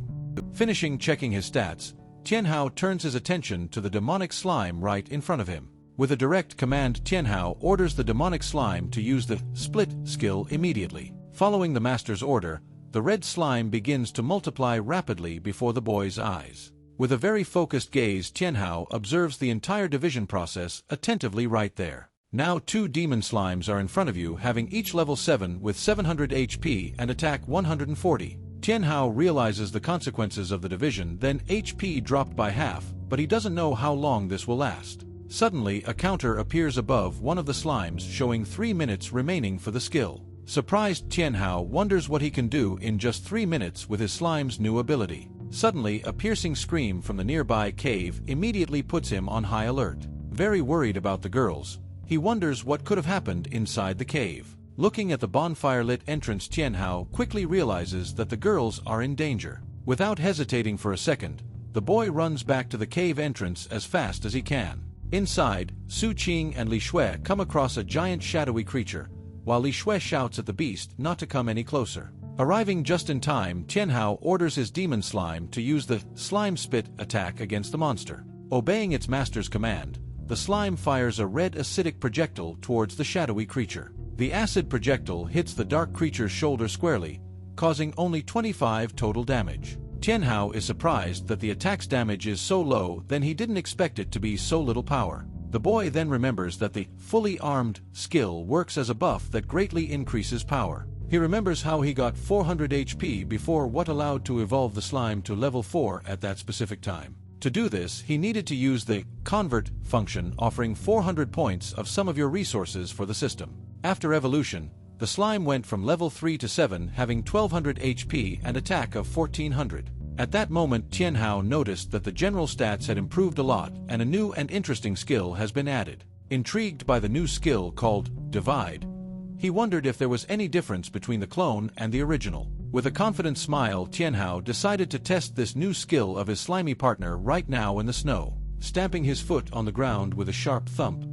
Finishing checking his stats, Tianhao turns his attention to the demonic slime right in front of him. With a direct command, Tianhao orders the demonic slime to use the split skill immediately. Following the master's order, the red slime begins to multiply rapidly before the boy's eyes. With a very focused gaze, Tianhao observes the entire division process attentively right there. Now 2 demon slimes are in front of you, having each level 7 with 700 HP and attack 140. Tianhao realizes the consequences of the division, then HP dropped by half, but he doesn't know how long this will last. Suddenly, a counter appears above one of the slimes, showing 3 minutes remaining for the skill. Surprised, Tianhao wonders what he can do in just 3 minutes with his slime's new ability. Suddenly, a piercing scream from the nearby cave immediately puts him on high alert. Very worried about the girls, he wonders what could have happened inside the cave. Looking at the bonfire-lit entrance, Tianhao quickly realizes that the girls are in danger. Without hesitating for a second, the boy runs back to the cave entrance as fast as he can. Inside, Su Qing and Li Shui come across a giant shadowy creature, while Li Shui shouts at the beast not to come any closer. Arriving just in time, Tianhao orders his demon slime to use the slime spit attack against the monster. Obeying its master's command, the slime fires a red acidic projectile towards the shadowy creature. The acid projectile hits the dark creature's shoulder squarely, causing only 25 total damage. Tianhao is surprised that the attack's damage is so low, then he didn't expect it to be so little power. The boy then remembers that the fully armed skill works as a buff that greatly increases power. He remembers how he got 400 HP before, what allowed to evolve the slime to level 4 at that specific time. To do this, he needed to use the convert function, offering 400 points of some of your resources for the system. After evolution, the slime went from level 3 to 7, having 1200 HP and attack of 1400. At that moment, Tianhao noticed that the general stats had improved a lot and a new and interesting skill has been added. Intrigued by the new skill called Divide, he wondered if there was any difference between the clone and the original. With a confident smile, Tianhao decided to test this new skill of his slimy partner right now in the snow. Stamping his foot on the ground with a sharp thump,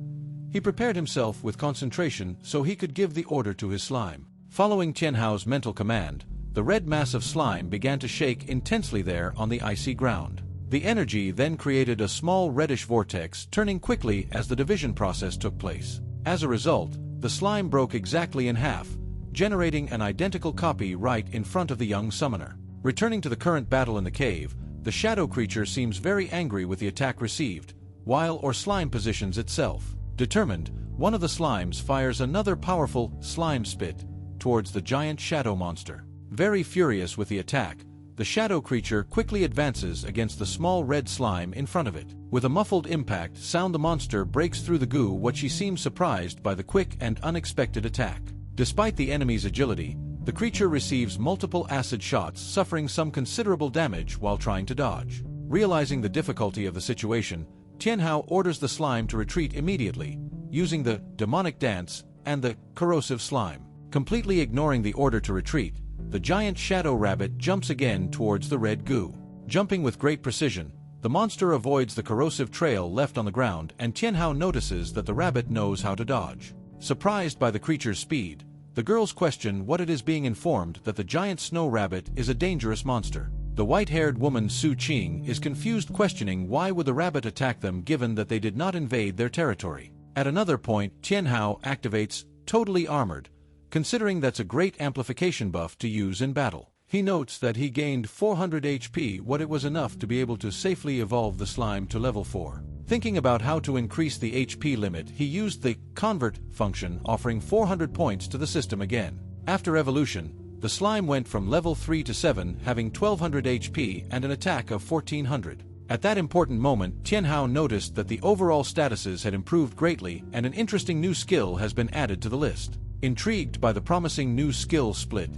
he prepared himself with concentration so he could give the order to his slime. Following Tianhao's mental command, the red mass of slime began to shake intensely there on the icy ground. The energy then created a small reddish vortex, turning quickly as the division process took place. As a result, the slime broke exactly in half, generating an identical copy right in front of the young summoner. Returning to the current battle in the cave, the shadow creature seems very angry with the attack received, while or slime positions itself. Determined, one of the slimes fires another powerful slime spit towards the giant shadow monster. Very furious with the attack, the shadow creature quickly advances against the small red slime in front of it. With a muffled impact sound, the monster breaks through the goo. What she seems surprised by the quick and unexpected attack. Despite the enemy's agility, the creature receives multiple acid shots, suffering some considerable damage while trying to dodge. Realizing the difficulty of the situation, Tianhao orders the slime to retreat immediately, using the demonic dance and the corrosive slime. Completely ignoring the order to retreat, the giant shadow rabbit jumps again towards the red goo. Jumping with great precision, the monster avoids the corrosive trail left on the ground, and Tianhao notices that the rabbit knows how to dodge. Surprised by the creature's speed, the girls question what it is, being informed that the giant snow rabbit is a dangerous monster. The white-haired woman Su Qing is confused, questioning why would the rabbit attack them given that they did not invade their territory. At another point, Tianhao activates Totally Armored, considering that's a great amplification buff to use in battle. He notes that he gained 400 HP, what it was enough to be able to safely evolve the slime to level 4. Thinking about how to increase the HP limit, he used the convert function, offering 400 points to the system again. After evolution, the slime went from level 3 to 7, having 1200 HP and an attack of 1400. At that important moment, Tianhao noticed that the overall statuses had improved greatly and an interesting new skill has been added to the list. Intrigued by the promising new skill split,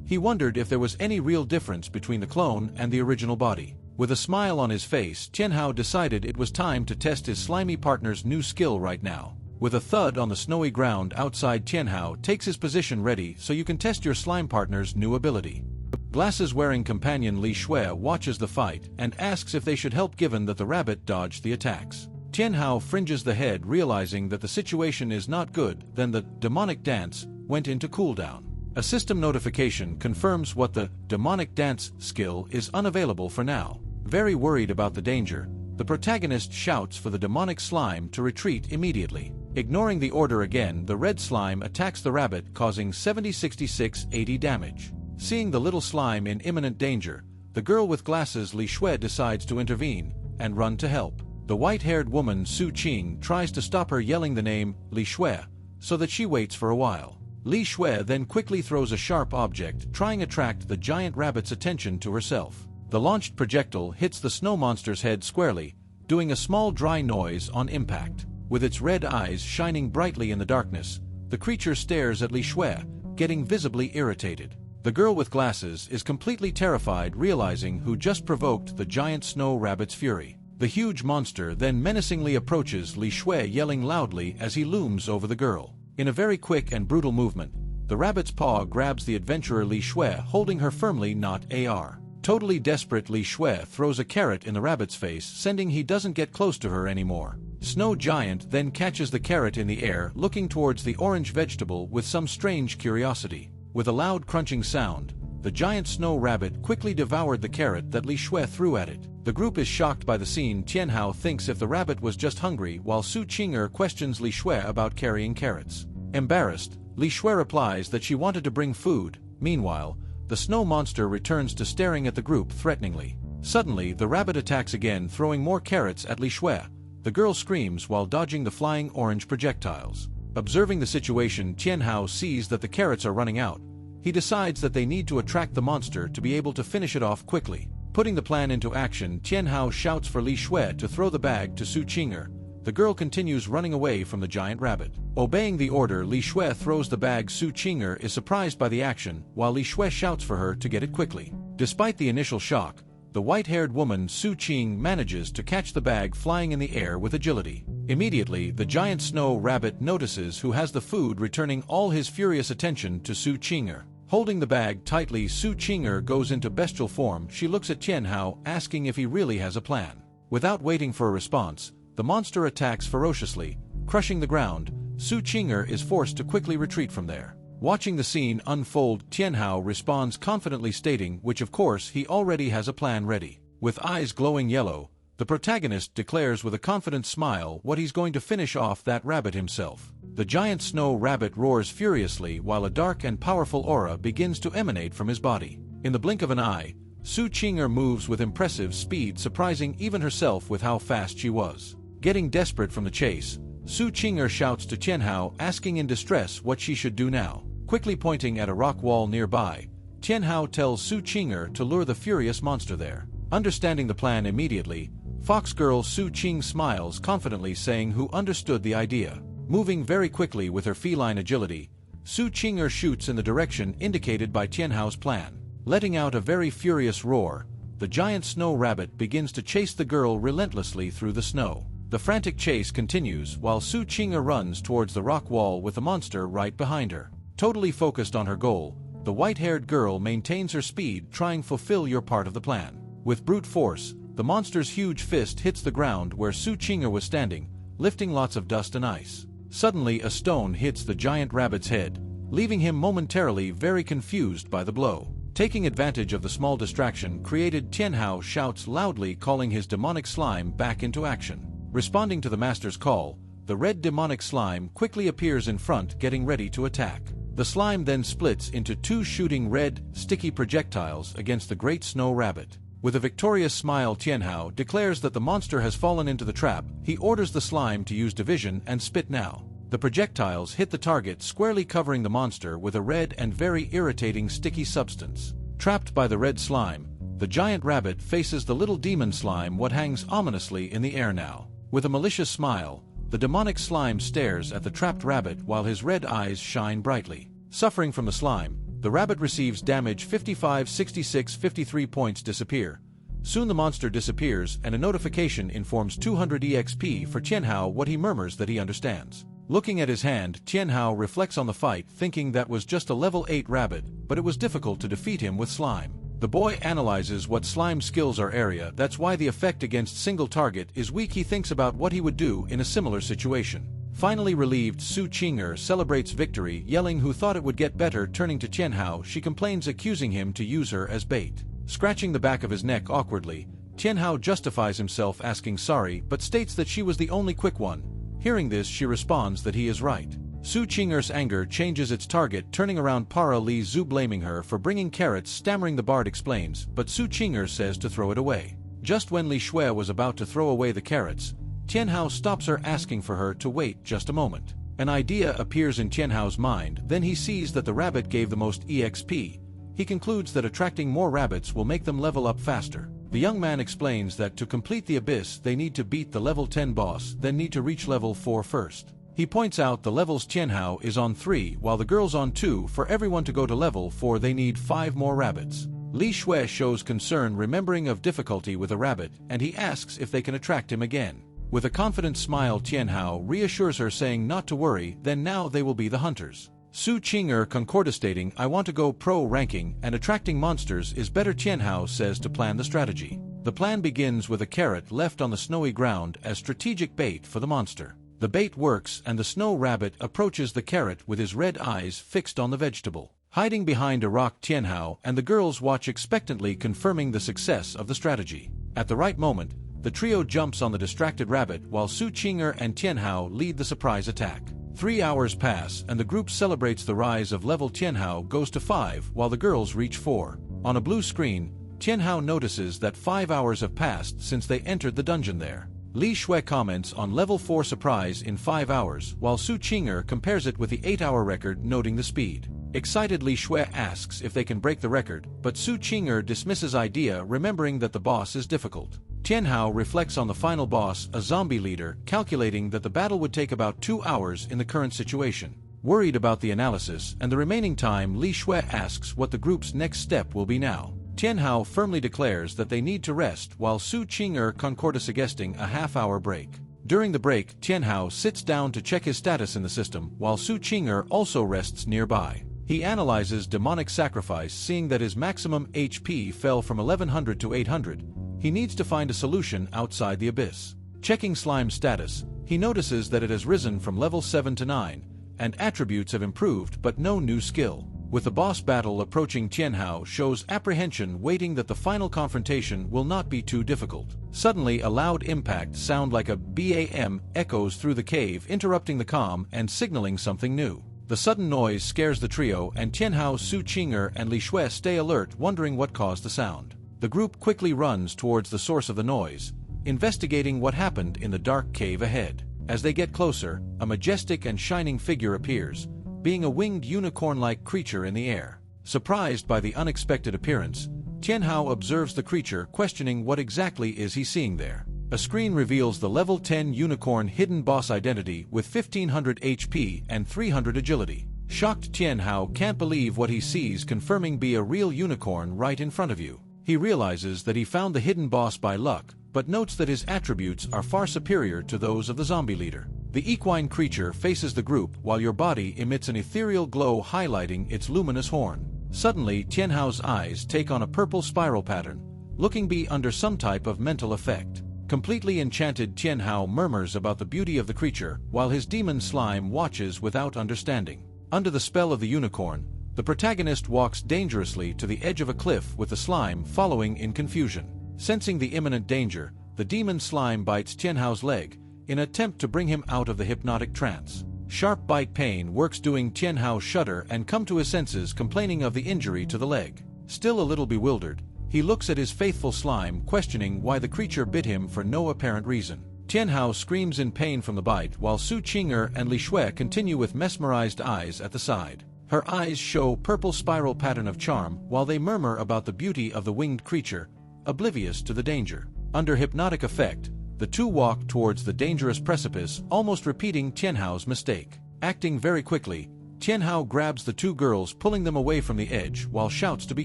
he wondered if there was any real difference between the clone and the original body. With a smile on his face, Tianhao decided it was time to test his slimy partner's new skill right now. With a thud on the snowy ground outside, Tianhao takes his position ready so you can test your slime partner's new ability. Glasses-wearing companion Li Shui watches the fight and asks if they should help given that the rabbit dodged the attacks. Tianhao fringes the head, realizing that the situation is not good. Then the demonic dance went into cooldown. A system notification confirms what the demonic dance skill is unavailable for now. Very worried about the danger, the protagonist shouts for the demonic slime to retreat immediately. Ignoring the order again, the red slime attacks the rabbit, causing 70-66-80 damage. Seeing the little slime in imminent danger, the girl with glasses Li Shui decides to intervene and run to help. The white-haired woman Su Qing tries to stop her, yelling the name Li Shui, so that she waits for a while. Li Shui then quickly throws a sharp object, trying to attract the giant rabbit's attention to herself. The launched projectile hits the snow monster's head squarely, doing a small dry noise on impact. With its red eyes shining brightly in the darkness, the creature stares at Li Shui, getting visibly irritated. The girl with glasses is completely terrified, realizing who just provoked the giant snow rabbit's fury. The huge monster then menacingly approaches Li Shui, yelling loudly as he looms over the girl. In a very quick and brutal movement, the rabbit's paw grabs the adventurer Li Shui, holding her firmly, not AR. Totally desperate, Li Shui throws a carrot in the rabbit's face, sending he doesn't get close to her anymore. Snow Giant then catches the carrot in the air, looking towards the orange vegetable with some strange curiosity. With a loud crunching sound, the giant snow rabbit quickly devoured the carrot that Li Shui threw at it. The group is shocked by the scene. Tianhao thinks if the rabbit was just hungry, while Su Qing'er questions Li Shui about carrying carrots. Embarrassed, Li Shui replies that she wanted to bring food. Meanwhile, the snow monster returns to staring at the group threateningly. Suddenly, the rabbit attacks again, throwing more carrots at Li Shui. The girl screams while dodging the flying orange projectiles. Observing the situation, Tianhao sees that the carrots are running out. He decides that they need to attract the monster to be able to finish it off quickly. Putting the plan into action, Tianhao shouts for Li Shui to throw the bag to Su Qing'er. The girl continues running away from the giant rabbit. Obeying the order, Li Shui throws the bag. Su Qing'er is surprised by the action, while Li Shui shouts for her to get it quickly. Despite the initial shock, the white-haired woman Su Qing manages to catch the bag flying in the air with agility. Immediately, the giant snow rabbit notices who has the food, returning all his furious attention to Su Qing'er. Holding the bag tightly, Su Qing'er goes into bestial form. She looks at Tianhao, asking if he really has a plan. Without waiting for a response, the monster attacks ferociously, crushing the ground. Su Qing'er is forced to quickly retreat from there. Watching the scene unfold, Tianhao responds confidently, stating which of course he already has a plan ready. With eyes glowing yellow, the protagonist declares with a confident smile what he's going to finish off that rabbit himself. The giant snow rabbit roars furiously while a dark and powerful aura begins to emanate from his body. In the blink of an eye, Su Qing'er moves with impressive speed, surprising even herself with how fast she was. Getting desperate from the chase, Su Qing'er shouts to Tianhao, asking in distress what she should do now. Quickly pointing at a rock wall nearby, Tianhao tells Su Qing'er to lure the furious monster there. Understanding the plan immediately, Fox Girl Su Qing smiles confidently, saying who understood the idea. Moving very quickly with her feline agility, Su Qing'er shoots in the direction indicated by Tianhao's plan. Letting out a very furious roar, the giant snow rabbit begins to chase the girl relentlessly through the snow. The frantic chase continues while Su Qing'er runs towards the rock wall with the monster right behind her. Totally focused on her goal, the white-haired girl maintains her speed, trying to fulfill your part of the plan. With brute force, the monster's huge fist hits the ground where Su Qing'er was standing, lifting lots of dust and ice. Suddenly, a stone hits the giant rabbit's head, leaving him momentarily very confused by the blow. Taking advantage of the small distraction created, Tianhao shouts loudly, calling his demonic slime back into action. Responding to the master's call, the red demonic slime quickly appears in front, getting ready to attack. The slime then splits into two shooting red, sticky projectiles against the great snow rabbit. With a victorious smile, Tianhao declares that the monster has fallen into the trap. He orders the slime to use division and spit now. The projectiles hit the target, squarely covering the monster with a red and very irritating sticky substance. Trapped by the red slime, the giant rabbit faces the little demon slime what hangs ominously in the air now. With a malicious smile, the demonic slime stares at the trapped rabbit while his red eyes shine brightly. Suffering from the slime, the rabbit receives damage 55, 66, 53 points disappear. Soon the monster disappears and a notification informs 200 EXP for Tianhao. What he murmurs that he understands. Looking at his hand, Tianhao reflects on the fight, thinking that was just a level 8 rabbit, but it was difficult to defeat him with slime. The boy analyzes what slime skills are area, that's why the effect against single target is weak. He thinks about what he would do in a similar situation. Finally relieved, Su Qing'er celebrates victory, yelling who thought it would get better. Turning to Tianhao, she complains, accusing him to use her as bait. Scratching the back of his neck awkwardly, Tianhao justifies himself, asking sorry, but states that she was the only quick one. Hearing this, she responds that he is right. Su Qing'er's anger changes its target, turning around Para Li Zhu, blaming her for bringing carrots. Stammering, the bard explains, but Su Qing'er says to throw it away. Just when Li Shui was about to throw away the carrots, Tianhao stops her, asking for her to wait just a moment. An idea appears in Tianhao's mind, then he sees that the rabbit gave the most EXP. He concludes that attracting more rabbits will make them level up faster. The young man explains that to complete the abyss they need to beat the level 10 boss, then need to reach level 4 first. He points out the levels Tianhao is on 3 while the girl's on 2. For everyone to go to level 4 they need 5 more rabbits. Li Shui shows concern, remembering of difficulty with a rabbit, and he asks if they can attract him again. With a confident smile, Tianhao reassures her, saying not to worry, then now they will be the hunters. Su Qing'er concords, stating, I want to go pro ranking and attracting monsters is better. Tianhao says to plan the strategy. The plan begins with a carrot left on the snowy ground as strategic bait for the monster. The bait works and the snow rabbit approaches the carrot with his red eyes fixed on the vegetable. Hiding behind a rock, Tianhao and the girls watch expectantly, confirming the success of the strategy. At the right moment, the trio jumps on the distracted rabbit while Su Qing'er and Tianhao lead the surprise attack. 3 hours pass and the group celebrates the rise of level. Tianhao goes to 5 while the girls reach 4. On a blue screen, Tianhao notices that 5 hours have passed since they entered the dungeon there. Li Shui comments on level 4 surprise in 5 hours while Su Qing'er compares it with the 8-hour record, noting the speed. Excited, Li Shui asks if they can break the record, but Su Qing'er dismisses idea, remembering that the boss is difficult. Tianhao reflects on the final boss, a zombie leader, calculating that the battle would take about 2 hours in the current situation. Worried about the analysis and the remaining time, Li Shui asks what the group's next step will be now. Tianhao firmly declares that they need to rest while Su Qing'er concords, suggesting a half-hour break. During the break, Tianhao sits down to check his status in the system while Su Qing'er also rests nearby. He analyzes demonic sacrifice, seeing that his maximum HP fell from 1100 to 800. He needs to find a solution outside the abyss. Checking slime status, he notices that it has risen from level 7 to 9, and attributes have improved but no new skill. With the boss battle approaching, Tianhao shows apprehension, waiting that the final confrontation will not be too difficult. Suddenly a loud impact sound like a BAM echoes through the cave, interrupting the calm and signaling something new. The sudden noise scares the trio and Tianhao, Su Qing'er and Li Shui stay alert, wondering what caused the sound. The group quickly runs towards the source of the noise, investigating what happened in the dark cave ahead. As they get closer, a majestic and shining figure appears, being a winged unicorn-like creature in the air. Surprised by the unexpected appearance, Tianhao observes the creature, questioning what exactly is he seeing there. A screen reveals the level 10 unicorn hidden boss identity with 1500 HP and 300 agility. Shocked, Tianhao can't believe what he sees, confirming be a real unicorn right in front of you. He realizes that he found the hidden boss by luck, but notes that his attributes are far superior to those of the zombie leader. The equine creature faces the group while your body emits an ethereal glow, highlighting its luminous horn. Suddenly, Tianhao's eyes take on a purple spiral pattern, looking be under some type of mental effect. Completely enchanted, Tianhao murmurs about the beauty of the creature, while his demon slime watches without understanding. Under the spell of the unicorn, the protagonist walks dangerously to the edge of a cliff, with the slime following in confusion. Sensing the imminent danger, the demon slime bites Tianhao's leg, in an attempt to bring him out of the hypnotic trance. Sharp bite pain works, doing Tianhao shudder and come to his senses, complaining of the injury to the leg. Still a little bewildered, he looks at his faithful slime, questioning why the creature bit him for no apparent reason. Tianhao screams in pain from the bite, while Su Qing'er and Li Shui continue with mesmerized eyes at the side. Her eyes show purple spiral pattern of charm while they murmur about the beauty of the winged creature, oblivious to the danger. Under hypnotic effect, the two walk towards the dangerous precipice, almost repeating Tianhao's mistake. Acting very quickly, Tianhao grabs the two girls, pulling them away from the edge while shouts to be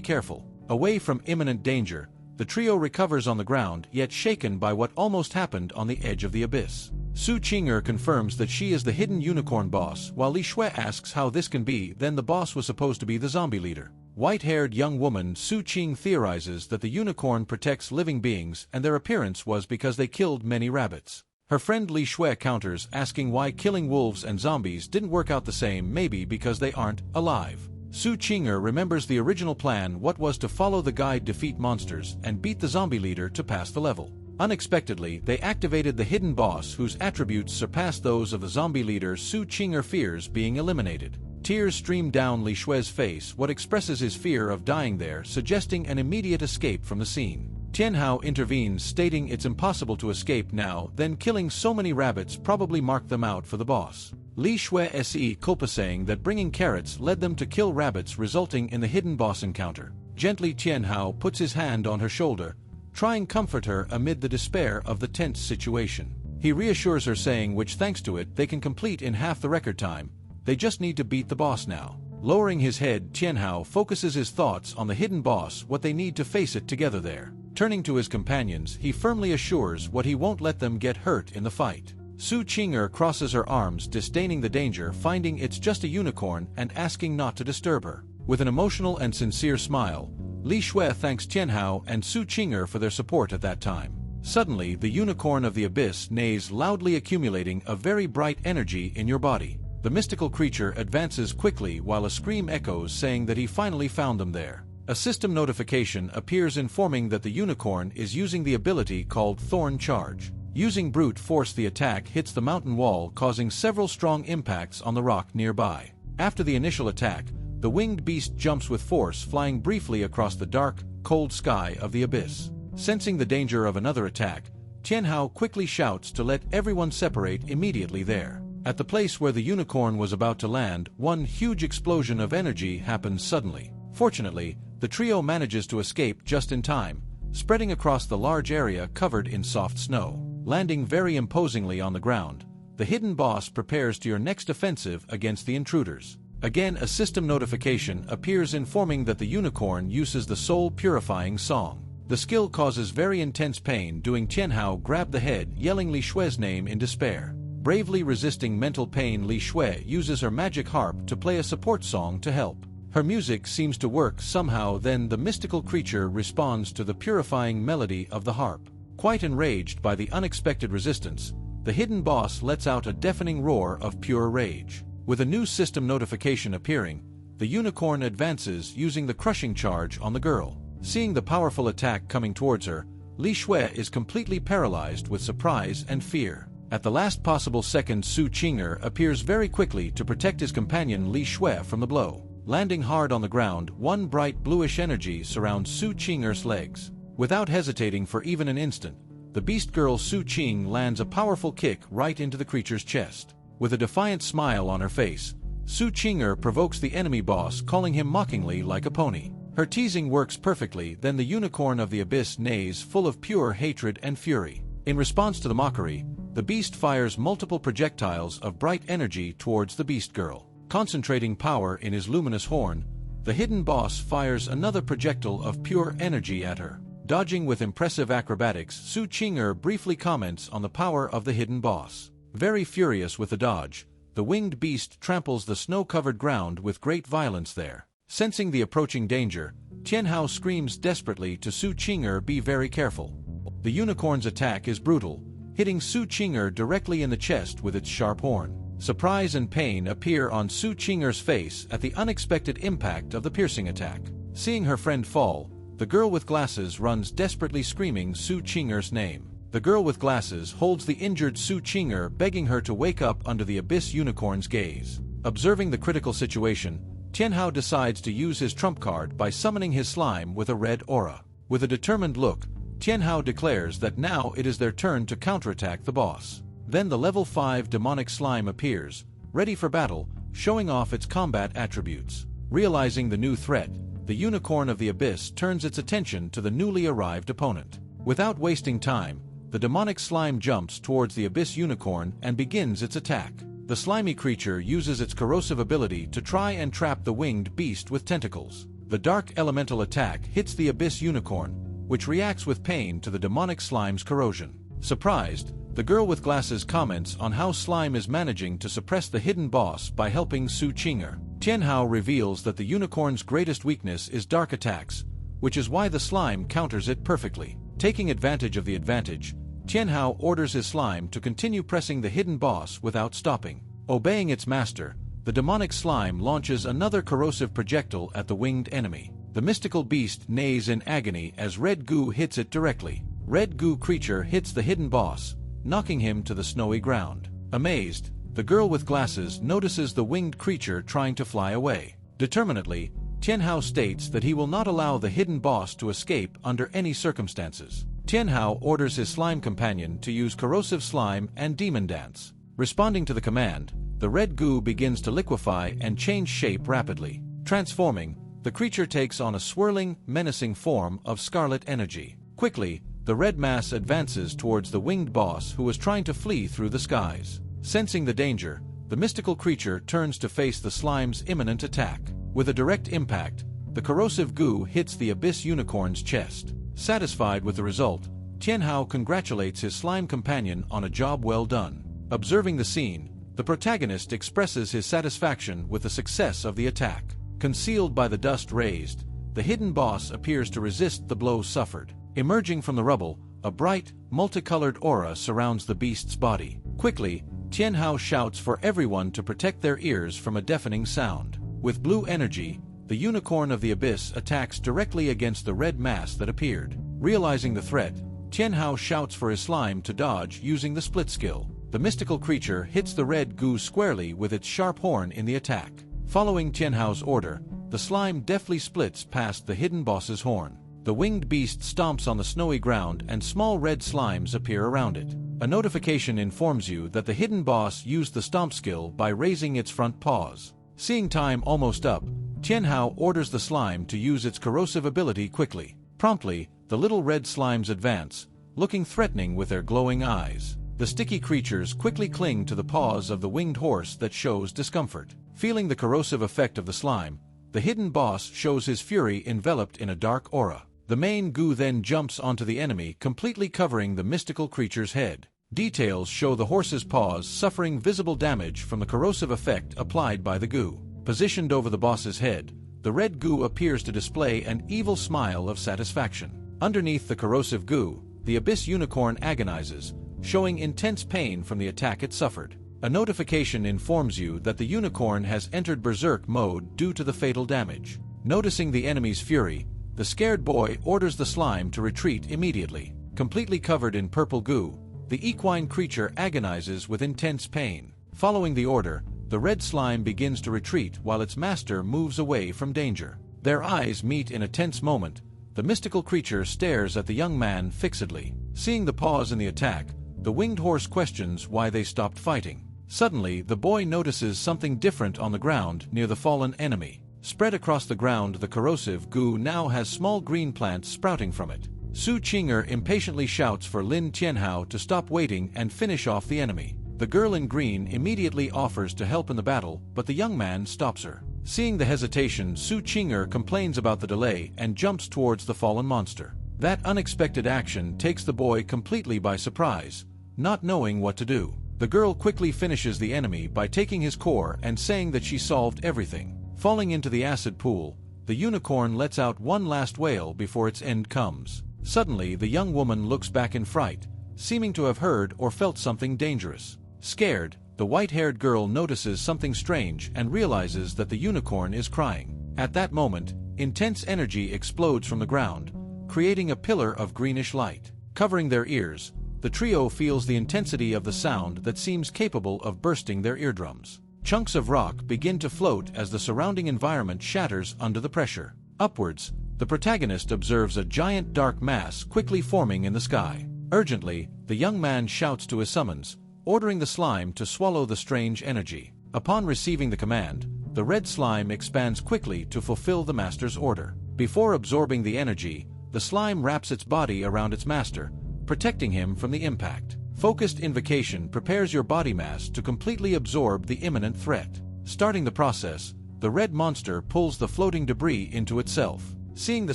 careful. Away from imminent danger, the trio recovers on the ground, yet shaken by what almost happened on the edge of the abyss. Su Qing'er confirms that she is the hidden unicorn boss, while Li Shui asks how this can be. Then the boss was supposed to be the zombie leader. White-haired young woman Su Qing theorizes that the unicorn protects living beings and their appearance was because they killed many rabbits. Her friend Li Shui counters, asking why killing wolves and zombies didn't work out the same, maybe because they aren't alive. Su Qing'er remembers the original plan, what was to follow the guide, defeat monsters, and beat the zombie leader to pass the level. Unexpectedly, they activated the hidden boss whose attributes surpass those of the zombie leader. Su Qing'er fears being eliminated. Tears stream down Li Shui's face, what expresses his fear of dying there, suggesting an immediate escape from the scene. Tianhao intervenes, stating it's impossible to escape now, then killing so many rabbits probably marked them out for the boss. Li Shui se culpa, saying that bringing carrots led them to kill rabbits, resulting in the hidden boss encounter. Gently, Tianhao puts his hand on her shoulder, trying to comfort her amid the despair of the tense situation. He reassures her, saying which thanks to it they can complete in half the record time, they just need to beat the boss now. Lowering his head, Tianhao focuses his thoughts on the hidden boss, what they need to face it together there. Turning to his companions, he firmly assures what he won't let them get hurt in the fight. Su Qing'er crosses her arms, disdaining the danger, finding it's just a unicorn and asking not to disturb her. With an emotional and sincere smile, Li Shui thanks Tianhao and Su Qing'er for their support at that time. Suddenly, the unicorn of the abyss neighs loudly, accumulating a very bright energy in your body. The mystical creature advances quickly while a scream echoes, saying that he finally found them there. A system notification appears informing that the unicorn is using the ability called Thorn Charge. Using brute force, the attack hits the mountain wall, causing several strong impacts on the rock nearby. After the initial attack, the winged beast jumps with force, flying briefly across the dark, cold sky of the abyss. Sensing the danger of another attack, Tianhao quickly shouts to let everyone separate immediately there. At the place where the unicorn was about to land, one huge explosion of energy happens suddenly. Fortunately, the trio manages to escape just in time, spreading across the large area covered in soft snow. Landing very imposingly on the ground, the hidden boss prepares to your next offensive against the intruders. Again, a system notification appears informing that the unicorn uses the soul-purifying song. The skill causes very intense pain, doing Tianhao grab the head, yelling Li Shui's name in despair. Bravely resisting mental pain, Li Shui uses her magic harp to play a support song to help. Her music seems to work somehow, then the mystical creature responds to the purifying melody of the harp. Quite enraged by the unexpected resistance, the hidden boss lets out a deafening roar of pure rage. With a new system notification appearing, the unicorn advances, using the crushing charge on the girl. Seeing the powerful attack coming towards her, Li Shui is completely paralyzed with surprise and fear. At the last possible second, Su Qing'er appears very quickly to protect his companion Li Shui from the blow. Landing hard on the ground, one bright bluish energy surrounds Su Qing'er's legs. Without hesitating for even an instant, the beast girl Su Qing lands a powerful kick right into the creature's chest. With a defiant smile on her face, Su Qing'er provokes the enemy boss, calling him mockingly like a pony. Her teasing works perfectly, then the unicorn of the abyss neighs, full of pure hatred and fury. In response to the mockery, the beast fires multiple projectiles of bright energy towards the beast girl. Concentrating power in his luminous horn, the hidden boss fires another projectile of pure energy at her. Dodging with impressive acrobatics, Su Qing'er briefly comments on the power of the hidden boss. Very furious with the dodge, the winged beast tramples the snow-covered ground with great violence there. Sensing the approaching danger, Tianhao screams desperately to Su Qing'er, be very careful. The unicorn's attack is brutal, hitting Su Qing'er directly in the chest with its sharp horn. Surprise and pain appear on Su Qing'er's face at the unexpected impact of the piercing attack. Seeing her friend fall, the girl with glasses runs desperately, screaming Su Qing'er's name. The girl with glasses holds the injured Su Qinger, begging her to wake up under the Abyss Unicorn's gaze. Observing the critical situation, Tianhao decides to use his trump card by summoning his slime with a red aura. With a determined look, Tianhao declares that now it is their turn to counterattack the boss. Then the level 5 demonic slime appears, ready for battle, showing off its combat attributes. Realizing the new threat, the Unicorn of the Abyss turns its attention to the newly arrived opponent. Without wasting time, the demonic slime jumps towards the Abyss Unicorn and begins its attack. The slimy creature uses its corrosive ability to try and trap the winged beast with tentacles. The dark elemental attack hits the Abyss Unicorn, which reacts with pain to the demonic slime's corrosion. Surprised, the girl with glasses comments on how slime is managing to suppress the hidden boss by helping Su Qinger. Tianhao reveals that the unicorn's greatest weakness is dark attacks, which is why the slime counters it perfectly. Taking advantage of the advantage, Tianhao orders his slime to continue pressing the hidden boss without stopping. Obeying its master, the demonic slime launches another corrosive projectile at the winged enemy. The mystical beast neighs in agony as red goo hits it directly. Red goo creature hits the hidden boss, knocking him to the snowy ground. Amazed, the girl with glasses notices the winged creature trying to fly away. Determinedly, Tianhao states that he will not allow the hidden boss to escape under any circumstances. Tianhao orders his slime companion to use corrosive slime and demon dance. Responding to the command, the red goo begins to liquefy and change shape rapidly. Transforming, the creature takes on a swirling, menacing form of scarlet energy. Quickly, the red mass advances towards the winged boss who is trying to flee through the skies. Sensing the danger, the mystical creature turns to face the slime's imminent attack. With a direct impact, the corrosive goo hits the Abyss Unicorn's chest. Satisfied with the result, Tianhao congratulates his slime companion on a job well done. Observing the scene, the protagonist expresses his satisfaction with the success of the attack. Concealed by the dust raised, the hidden boss appears to resist the blow suffered. Emerging from the rubble, a bright, multicolored aura surrounds the beast's body. Quickly, Tianhao shouts for everyone to protect their ears from a deafening sound. With blue energy, the Unicorn of the Abyss attacks directly against the red mass that appeared. Realizing the threat, Tianhao shouts for his slime to dodge using the split skill. The mystical creature hits the red goo squarely with its sharp horn in the attack. Following Tianhao's order, the slime deftly splits past the hidden boss's horn. The winged beast stomps on the snowy ground and small red slimes appear around it. A notification informs you that the hidden boss used the stomp skill by raising its front paws. Seeing time almost up, Tianhao orders the slime to use its corrosive ability quickly. Promptly, the little red slimes advance, looking threatening with their glowing eyes. The sticky creatures quickly cling to the paws of the winged horse that shows discomfort. Feeling the corrosive effect of the slime, the hidden boss shows his fury enveloped in a dark aura. The main goo then jumps onto the enemy, completely covering the mystical creature's head. Details show the horse's paws suffering visible damage from the corrosive effect applied by the goo. Positioned over the boss's head, the red goo appears to display an evil smile of satisfaction. Underneath the corrosive goo, the Abyss Unicorn agonizes, showing intense pain from the attack it suffered. A notification informs you that the unicorn has entered berserk mode due to the fatal damage. Noticing the enemy's fury, the scared boy orders the slime to retreat immediately. Completely covered in purple goo, the equine creature agonizes with intense pain. Following the order, the red slime begins to retreat while its master moves away from danger. Their eyes meet in a tense moment. The mystical creature stares at the young man fixedly. Seeing the pause in the attack, the winged horse questions why they stopped fighting. Suddenly, the boy notices something different on the ground near the fallen enemy. Spread across the ground, the corrosive goo now has small green plants sprouting from it. Su Qinger impatiently shouts for Lin Tianhao to stop waiting and finish off the enemy. The girl in green immediately offers to help in the battle, but the young man stops her. Seeing the hesitation, Su Qinger complains about the delay and jumps towards the fallen monster. That unexpected action takes the boy completely by surprise, not knowing what to do. The girl quickly finishes the enemy by taking his core and saying that she solved everything. Falling into the acid pool, the unicorn lets out one last wail before its end comes. Suddenly, the young woman looks back in fright, seeming to have heard or felt something dangerous. Scared, the white-haired girl notices something strange and realizes that the unicorn is crying. At that moment, intense energy explodes from the ground, creating a pillar of greenish light. Covering their ears, The trio feels the intensity of the sound that seems capable of bursting their eardrums. Chunks of rock begin to float as the surrounding environment shatters under the pressure. Upwards, the protagonist observes a giant dark mass quickly forming in the sky. Urgently, the young man shouts to his summons, ordering the slime to swallow the strange energy. Upon receiving the command, the red slime expands quickly to fulfill the master's order. Before absorbing the energy, the slime wraps its body around its master, protecting him from the impact. Focused invocation prepares your body mass to completely absorb the imminent threat. Starting the process, the red monster pulls the floating debris into itself. Seeing the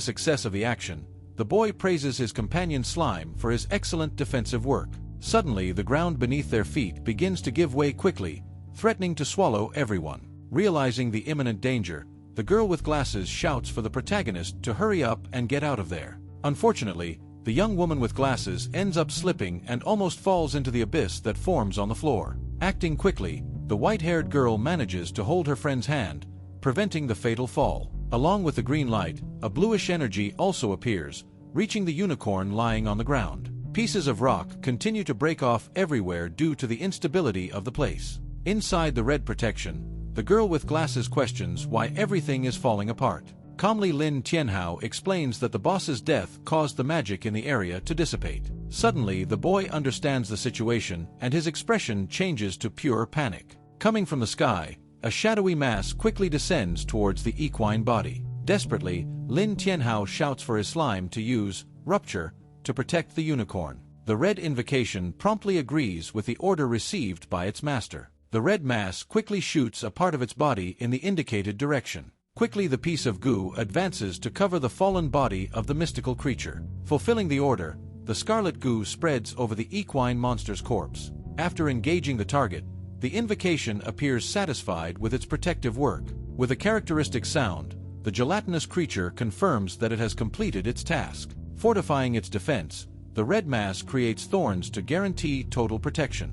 success of the action, the boy praises his companion slime for his excellent defensive work. Suddenly, the ground beneath their feet begins to give way quickly, threatening to swallow everyone. Realizing the imminent danger, the girl with glasses shouts for the protagonist to hurry up and get out of there. Unfortunately, the young woman with glasses ends up slipping and almost falls into the abyss that forms on the floor. Acting quickly, the white-haired girl manages to hold her friend's hand, preventing the fatal fall. Along with the green light, a bluish energy also appears, reaching the unicorn lying on the ground. Pieces of rock continue to break off everywhere due to the instability of the place. Inside the red protection, the girl with glasses questions why everything is falling apart. Calmly, Lin Tianhao explains that the boss's death caused the magic in the area to dissipate. Suddenly, the boy understands the situation and his expression changes to pure panic. Coming from the sky, a shadowy mass quickly descends towards the equine body. Desperately, Lin Tianhao shouts for his slime to use Rupture to protect the unicorn. The red invocation promptly agrees with the order received by its master. The red mass quickly shoots a part of its body in the indicated direction. Quickly, the piece of goo advances to cover the fallen body of the mystical creature. Fulfilling the order, the scarlet goo spreads over the equine monster's corpse. After engaging the target, the invocation appears satisfied with its protective work. With a characteristic sound, the gelatinous creature confirms that it has completed its task. Fortifying its defense, the red mass creates thorns to guarantee total protection.